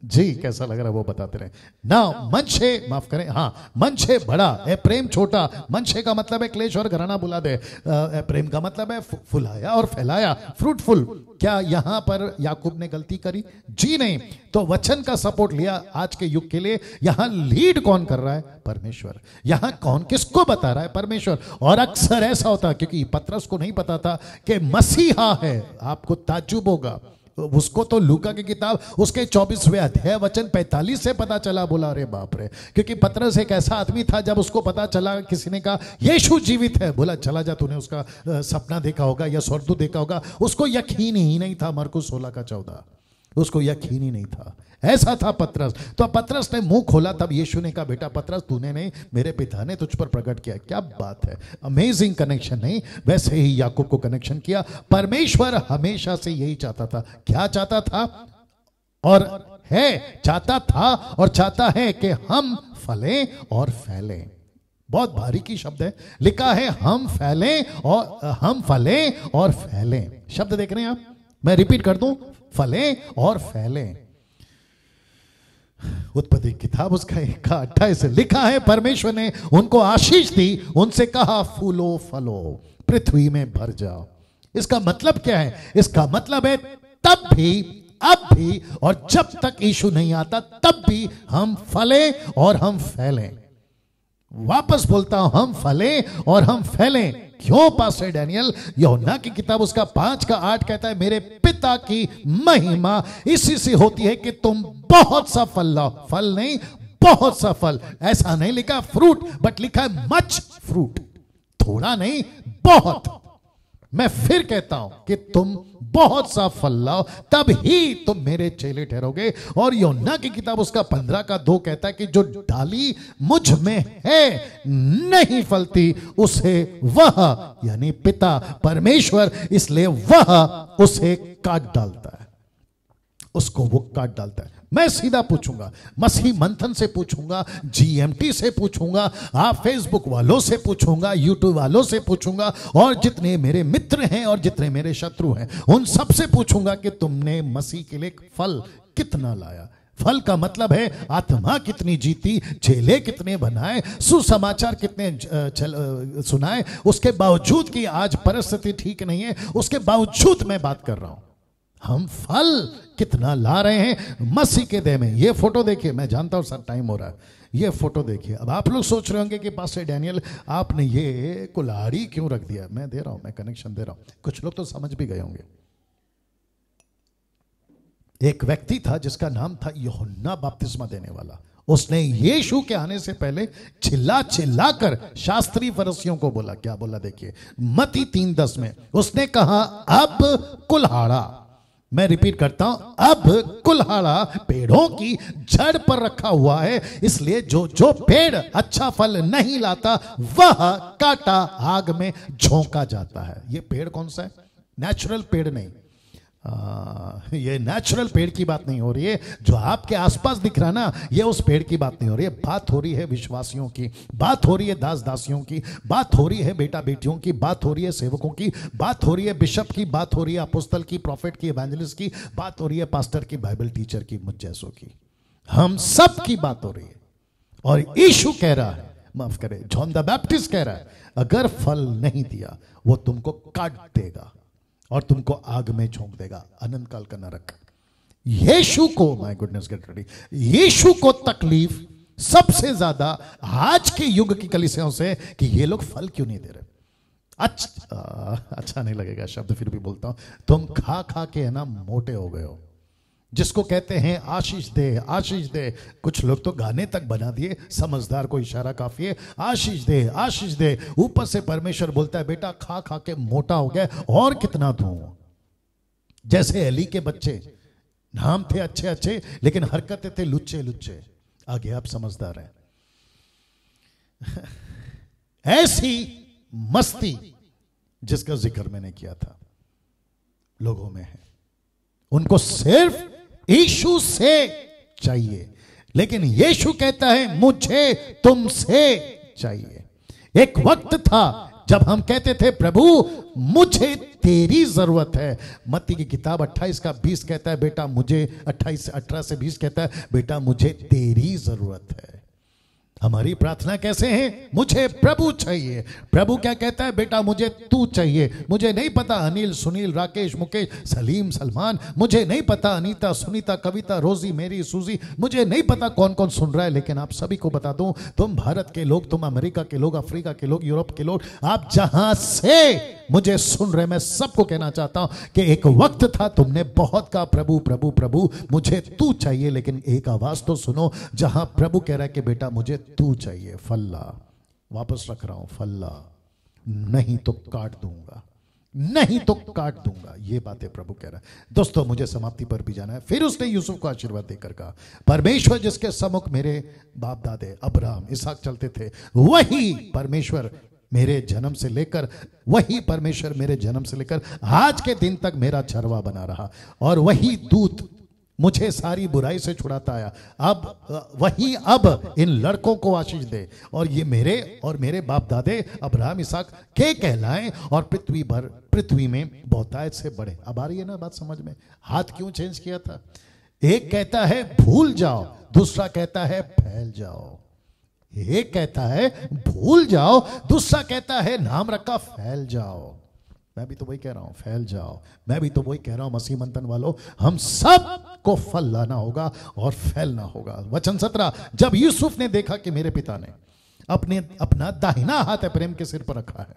जी, कैसा लग रहा है वो बताते रहे ना। मनशे, माफ करें, हाँ, मनशे बड़ा है, प्रेम छोटा। मनशे का मतलब है क्लेश और घराना बुला दे, प्रेम का मतलब है फुलाया और फैलाया, फ्रूटफुल। क्या यहां पर याकूब ने गलती करी? जी नहीं। तो वचन का सपोर्ट लिया आज के युग के लिए। यहां लीड कौन कर रहा है? परमेश्वर। यहां कौन किसको बता रहा है? परमेश्वर। और अक्सर ऐसा होता है, क्योंकि पतरस को नहीं पता था कि मसीहा है। आपको ताज्जुब होगा, उसको तो लूका की किताब उसके 24वें अध्याय वचन 45 से पता चला। बोला अरे बाप रे, क्योंकि पतरस एक ऐसा आदमी था, जब उसको पता चला, किसी ने कहा यीशु जीवित है, बोला चला जा, तूने उसका सपना देखा होगा या स्वर्गदूत देखा होगा। उसको यकीन ही नहीं था। मरकुस 16 का 14, उसको यकीन ही नहीं था। ऐसा था पतरस। तो पतरस ने मुंह खोला, तब यीशु ने कहा बेटा पतरस, तूने नहीं, मेरे पिता ने तुझ पर प्रकट किया। क्या बात है, अमेजिंग कनेक्शन। नहीं, वैसे ही याकूब को कनेक्शन किया। परमेश्वर हमेशा से यही चाहता था। क्या चाहता था? और है, चाहता था और चाहता है कि हम फलें और फैलें। बहुत भारी की शब्द है। लिखा है हम फलें और फैलें। शब्द देख रहे हैं आप, मैं रिपीट कर दूं, फलें और फैलें। उत्पत्ति किताब उसका 1:28 लिखा है, परमेश्वर ने उनको आशीष दी, उनसे कहा फूलो फलो पृथ्वी में भर जाओ। इसका मतलब क्या है? इसका मतलब है तब भी, अब भी और जब तक यीशु नहीं आता तब भी हम फलें और हम फैलें। वापस बोलता हूं, हम फलें और हम फैलें। क्यों पास्टर डैनियल? यूहन्ना की किताब उसका 5:8 कहता है, मेरे पिता की महिमा इसी से होती है कि तुम बहुत सा फल लाओ। फल नहीं, बहुत सा फल। ऐसा नहीं लिखा फ्रूट, बट लिखा है मच फ्रूट। थोड़ा नहीं, बहुत। मैं फिर कहता हूं कि तुम बहुत सा फल लाओ, तब ही तुम मेरे चेले ठहरोगे। और यूहन्ना की किताब उसका 15:2 कहता है कि जो डाली मुझ में है नहीं फलती, उसे वह, यानी पिता परमेश्वर, इसलिए वह उसे काट डालता है, उसको वो काट डालता है। मैं सीधा पूछूंगा, मसीह मंथन से पूछूंगा, GMT से पूछूंगा, आप फेसबुक वालों से पूछूंगा, यूट्यूब वालों से पूछूंगा, और जितने मेरे मित्र हैं और जितने मेरे शत्रु हैं उन सब से पूछूंगा कि तुमने मसीह के लिए फल कितना लाया। फल का मतलब है आत्मा कितनी जीती, चेले कितने बनाए, सुसमाचार कितने सुनाए। उसके बावजूद कि आज परिस्थिति ठीक नहीं है, उसके बावजूद मैं बात कर रहा हूं, हम फल कितना ला रहे हैं मसीह के देह में। ये फोटो देखिए, मैं जानता हूं सर टाइम हो रहा है, ये फोटो देखिए। अब आप लोग सोच रहे होंगे कि पास्टर डैनियल आपने ये कुल्हाड़ी क्यों रख दिया? मैं दे रहा हूं, मैं कनेक्शन दे रहा हूं, कुछ लोग तो समझ भी गए होंगे। एक व्यक्ति था जिसका नाम था यूहन्ना बपतिस्मा देने वाला। उसने यीशु के आने से पहले चिल्ला चिल्ला कर शास्त्री फरीसियों को बोला। क्या बोला? देखिए मत्ती 3:10 में उसने कहा, अब कुल्हाड़ा, मैं रिपीट करता हूं, अब कुल्हाड़ा पेड़ों की जड़ पर रखा हुआ है, इसलिए जो पेड़ अच्छा फल नहीं लाता वह काटा आग में झोंका जाता है। ये पेड़ कौन सा है? नेचुरल पेड़ नहीं, ये नेचुरल पेड़ की बात नहीं हो रही है। जो आपके आसपास दिख रहा ना, ये उस पेड़ की बात नहीं हो रही है। बात हो रही है विश्वासियों की, बात हो रही है दास दासियों की, बात हो रही है बेटा बेटियों की, बात हो रही है सेवकों की, बात हो रही है बिशप की, बात हो रही है अपोस्तल की, प्रॉफिट की, एवेंजलिस्ट की, बात हो रही है पास्टर की, बाइबल टीचर की, मुझ जैसों की। हम सब की बात हो रही है। और यीशु कह रहा है, माफ करे, जॉन द बैप्टिस्ट कह रहा है, अगर फल नहीं दिया वो तुमको काट देगा और तुमको आग में झोंक देगा, अनंत काल का नरक। यीशु को, माय गुडनेस गेट रेडी, यीशु को तकलीफ सबसे ज्यादा आज के युग की कलीसियाओं से कि ये लोग फल क्यों नहीं दे रहे। अच्छा नहीं लगेगा शब्द, फिर भी बोलता हूं, तुम खा खा के है ना मोटे हो गए हो। जिसको कहते हैं आशीष दे, आशीष दे, कुछ लोग तो गाने तक बना दिए, समझदार को इशारा काफी है, आशीष दे, आशीष दे। ऊपर से परमेश्वर बोलता है, बेटा खा खा के मोटा हो गया, और कितना दूं। जैसे एली के बच्चे, नाम थे अच्छे अच्छे लेकिन हरकतें थे लुच्चे लुच्चे। आगे आप समझदार हैं। ऐसी मस्ती जिसका जिक्र मैंने किया था लोगों में है, उनको सिर्फ यीशु से चाहिए, लेकिन यीशु कहता है मुझे तुमसे चाहिए। एक वक्त था जब हम कहते थे प्रभु मुझे तेरी जरूरत है। मत्ती की किताब 28:20 कहता है, बेटा मुझे 18 से 20 कहता है, बेटा मुझे तेरी जरूरत है। हमारी प्रार्थना कैसे है? मुझे प्रभु चाहिए। प्रभु क्या कहता है? बेटा मुझे तू चाहिए। मुझे नहीं पता अनिल, सुनील, राकेश, मुकेश, सलीम, सलमान, मुझे नहीं पता अनीता, सुनीता, कविता, रोजी, मेरी, सूजी, मुझे नहीं पता कौन कौन सुन रहा है, लेकिन आप सभी को बता दूं, तुम भारत के लोग, तुम अमेरिका के लोग, अफ्रीका के लोग, यूरोप के लोग, आप जहां से मुझे सुन रहे, मैं सबको कहना चाहता हूं कि एक वक्त था तुमने बहुत कहा प्रभु प्रभु प्रभु मुझे तू चाहिए, लेकिन एक आवाज तो सुनो जहां प्रभु कह रहा है कि बेटा मुझे तू चाहिए। फल्ला, वापस रख रहा हूं, फल्ला, नहीं तो काट दूंगा, नहीं तो काट दूंगा। ये बातें प्रभु कह रहा है। दोस्तों मुझे समाप्ति पर भी जाना है। फिर उसने यूसुफ को आशीर्वाद देकर कहा, परमेश्वर जिसके सम्मुख मेरे बाप दादे अब्राहम इसहाक चलते थे, वही परमेश्वर मेरे जन्म से लेकर, वही परमेश्वर मेरे जन्म से लेकर आज के दिन तक मेरा चरवा बना रहा, और वही दूत मुझे सारी बुराई से छुड़ाता आया। अब वही अब इन लड़कों को आशीष दे, और ये मेरे और मेरे बाप दादे अब्राहम इसहाक के कहलाएं, और पृथ्वी में बहुतायत से बढ़े। अब आ रही है ना बात समझ में? हाथ क्यों चेंज किया था? एक कहता है भूल जाओ, दूसरा कहता है फैल जाओ। एक कहता है भूल जाओ, दूसरा कहता है नाम रखा फैल जाओ। मैं भी तो वही कह रहा हूं, फैल जाओ। मैं भी तो वही कह रहा हूं, मसीह मंथन वालों, हम सब को फल लाना होगा और फैलना होगा। वचन 17, जब यूसुफ ने देखा कि मेरे पिता ने अपना दाहिना हाथ एप्रैम के सिर पर रखा है,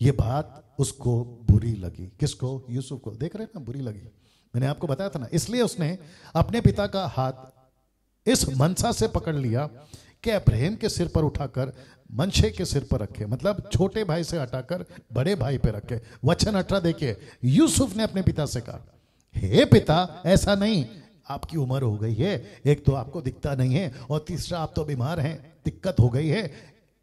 ये बात उसको बुरी लगी। किसको? यूसुफ को। देख रहे हैं ना, बुरी लगी। मैंने आपको बताया था ना, इसलिए उसने अपने पिता का हाथ इस मनसा से पकड़ लिया कि अब्राहम के सिर पर उठाकर मनशे के सिर पर रखे, मतलब छोटे भाई से हटाकर बड़े भाई पे रखे। वचन 18 देखिए, यूसुफ ने अपने पिता से कहा, हे पिता, ऐसा नहीं, आपकी उम्र हो गई है, एक तो आपको दिखता नहीं है, और तीसरा आप तो बीमार हैं, दिक्कत हो गई है,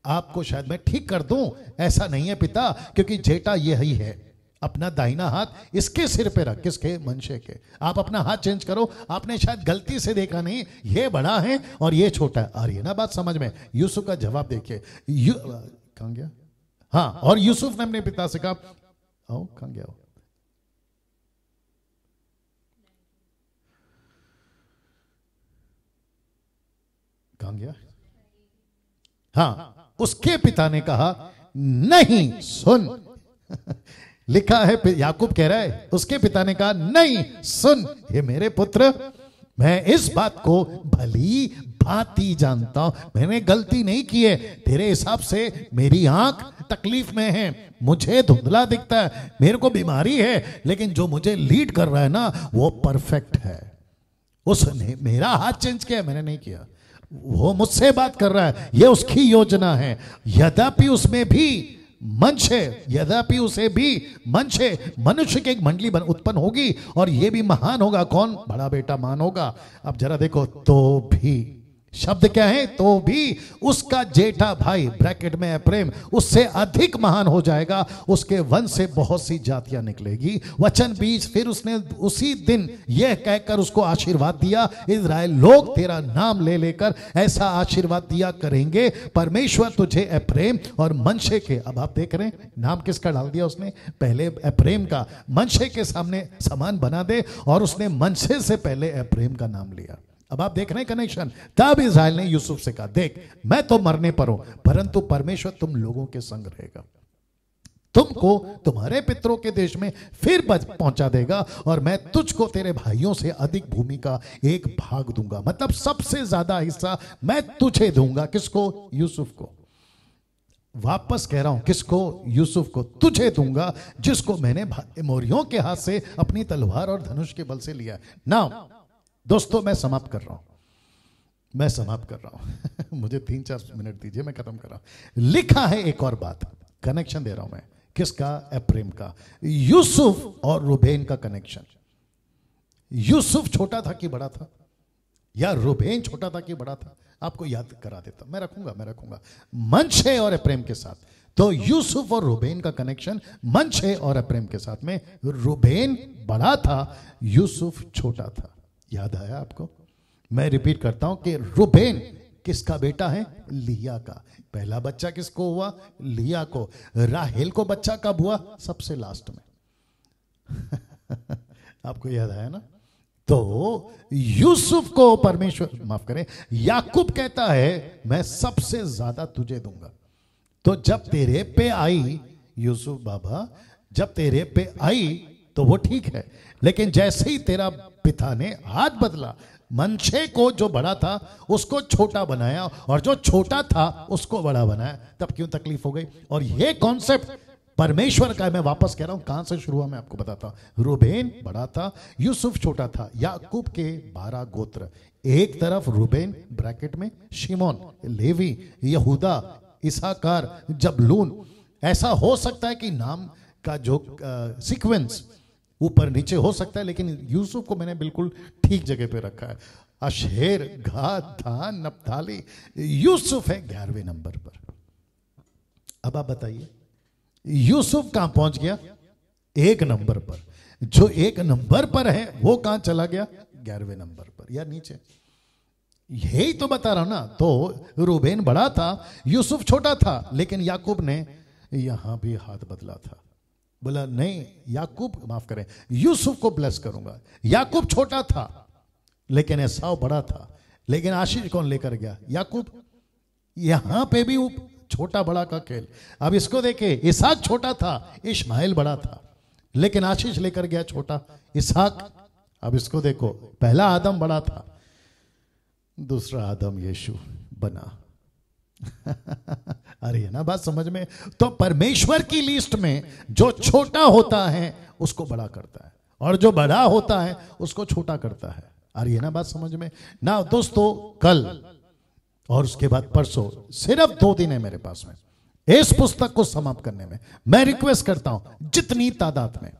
आपको शायद मैं ठीक कर दूं। ऐसा नहीं है पिता, क्योंकि जेठा यही है, अपना दाहिना हाथ इसके सिर पे रख। किसके? मनशे के। आप अपना हाथ चेंज करो। आपने शायद गलती से देखा नहीं, ये बड़ा है और ये छोटा है। आ रही है ना बात समझ में? यूसुफ का जवाब देखिए। कहां गया? हाँ, और यूसुफ ने अपने पिता से कहा, आओ, कहां गया? कहां गया? हाँ, उसके पिता ने कहा, नहीं सुन। लिखा है, याकूब कह रहा है, उसके पिता ने कहा, नहीं सुन, ये मेरे पुत्र, मैं इस बात को भली भांति जानता हूं, मैंने गलती नहीं की है। तेरे हिसाब से मेरी आंख तकलीफ में है, मुझे धुंधला दिखता है, मेरे को बीमारी है, लेकिन जो मुझे लीड कर रहा है ना, वो परफेक्ट है। उसने मेरा हाथ चेंज किया, मैंने नहीं किया। वो मुझसे बात कर रहा है, ये उसकी योजना है। यद्यपि उसमें भी मनशे, यद्यपि उसे भी मनशे, मनुष्य की एक मंडली उत्पन्न होगी, और ये भी महान होगा। कौन? बड़ा बेटा महान होगा। अब जरा देखो, तो भी शब्द क्या है? तो भी उसका जेठा भाई ब्रैकेट में अब्राहम उससे अधिक महान हो जाएगा, उसके वंश से बहुत सी जातियां निकलेगी। वचन 20, फिर उसने उसी दिन यह कहकर उसको आशीर्वाद दिया, इज़राइल लोग तेरा नाम ले लेकर ऐसा आशीर्वाद दिया करेंगे, परमेश्वर तुझे अब्राहम और मनशे के, अब आप देख रहे हैं नाम किसका डाल दिया उसने? पहले अब्राहम का, मनशे के सामने समान बना दे, और उसने मनशे से पहले अब्राहम का नाम लिया। अब आप देख रहे हैं कनेक्शन। तब इज़राइल ने यूसुफ से कहा, देख, मैं तो मरने पर हूं, परंतु परमेश्वर तुम लोगों के संग रहेगा, तुमको तुम्हारे पितरों के देश में फिर पहुंचा देगा, और मैं तुझको तेरे भाइयों से अधिक भूमि का एक भाग दूंगा। मतलब सबसे ज्यादा हिस्सा मैं तुझे दूंगा। किसको? यूसुफ को। वापस कह रहा हूं, किसको? यूसुफ को। तुझे दूंगा, जिसको मैंने एमोरियों के हाथ से अपनी तलवार और धनुष के बल से लिया। नाउ दोस्तों, मैं समाप्त कर रहा हूं मुझे 3-4 मिनट दीजिए, मैं खत्म कर रहा हूं। लिखा है एक और बात, कनेक्शन दे रहा हूं मैं। किसका? अब्राहम का। यूसुफ और रूबेन का कनेक्शन। यूसुफ छोटा था कि बड़ा था, या रूबेन छोटा था कि बड़ा था? आपको याद करा देता, मैं रखूंगा मनशे और अब्राहम के साथ। तो यूसुफ और रूबेन का कनेक्शन मनशे और अब्राहम के साथ में। रूबेन बड़ा था, यूसुफ छोटा था। याद आया आपको? मैं रिपीट करता हूं कि रूबेन किसका बेटा है? लिया का। पहला बच्चा किसको हुआ? लिया को। राहेल को बच्चा कब हुआ? सबसे लास्ट में आपको याद आया ना? तो यूसुफ को परमेश्वर, माफ करें, याकूब कहता है, मैं सबसे ज्यादा तुझे दूंगा। तो जब तेरे पे आई यूसुफ बाबा, जब तेरे पे आई तो वो ठीक है, लेकिन जैसे ही तेरा पिता ने हाथ बदला, मनशे को जो बड़ा था उसको छोटा बनाया, और जो छोटा था उसको बड़ा बनाया, तब क्यों तकलीफ हो गई? और ये कॉन्सेप्ट परमेश्वर का है। मैं वापस कह रहा हूं, कहां से शुरू हुआ मैं आपको बताता हूं। रूबेन बड़ा था, यूसुफ छोटा था। याकूब के 12 गोत्र, एक तरफ रूबेन ब्रैकेट में शिमोन, लेवी, यहूदा, इसाकार, जबलून। ऐसा हो सकता है कि नाम का जो सीक्वेंस ऊपर नीचे हो सकता है, लेकिन यूसुफ को मैंने बिल्कुल ठीक जगह पे रखा है। अशेर, गाद, दान, नप्ताली, यूसुफ है 11वें नंबर पर। अब आप बताइए, यूसुफ कहां पहुंच गया? 1 नंबर पर। जो 1 नंबर पर है वो कहां चला गया? 11वें नंबर पर या नीचे, यही तो बता रहा हूं ना। तो रूबेन बड़ा था, यूसुफ छोटा था, लेकिन याकूब ने यहां भी हाथ बदला था, बोला नहीं याकूब, माफ करें, यूसुफ को ब्लेस करूंगा। याकूब छोटा था लेकिन एसाव बड़ा था, लेकिन आशीष कौन लेकर गया? याकूब। यहां पे भी छोटा बड़ा का खेल। अब इसको देखे, इसहाक छोटा था, इश्माइल बड़ा था, लेकिन आशीष लेकर गया छोटा इसहाक। अब इसको देखो, पहला आदम बड़ा था, दूसरा आदम यीशु बना। अरे है ना बात समझ में? तो परमेश्वर की लिस्ट में जो छोटा होता है उसको बड़ा करता है, और जो बड़ा होता है उसको छोटा करता है। अरे है ना बात समझ में? ना दोस्तों, कल और उसके बाद परसों, सिर्फ 2 दिन है मेरे पास में इस पुस्तक को समाप्त करने में। मैं रिक्वेस्ट करता हूं जितनी तादाद में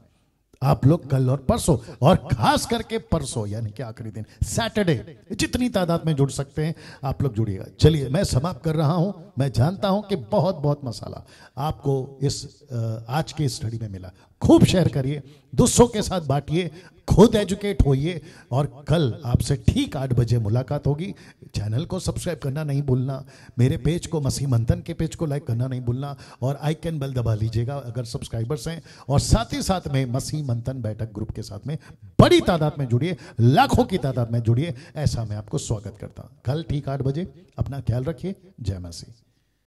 आप लोग कल और परसों, और खास करके परसों यानी कि आखिरी दिन सैटरडे, जितनी तादाद में जुड़ सकते हैं आप लोग जुड़िएगा। चलिए मैं समाप्त कर रहा हूं। मैं जानता हूं कि बहुत बहुत मसाला आपको इस आज के स्टडी में मिला। खूब शेयर करिए, दूसरों के साथ बांटिए, खुद एजुकेट होइए, और कल आपसे ठीक 8 बजे मुलाकात होगी। चैनल को सब्सक्राइब करना नहीं भूलना, मेरे पेज को, मसीह मंथन के पेज को लाइक करना नहीं भूलना, और आइकन बेल दबा लीजिएगा अगर सब्सक्राइबर्स हैं। और साथ ही साथ में मसीह मंथन बैठक ग्रुप के साथ में बड़ी तादाद में जुड़िए, लाखों की तादाद में जुड़िए, ऐसा मैं आपको स्वागत करता हूं। कल ठीक 8 बजे। अपना ख्याल रखिए। जय मसीह।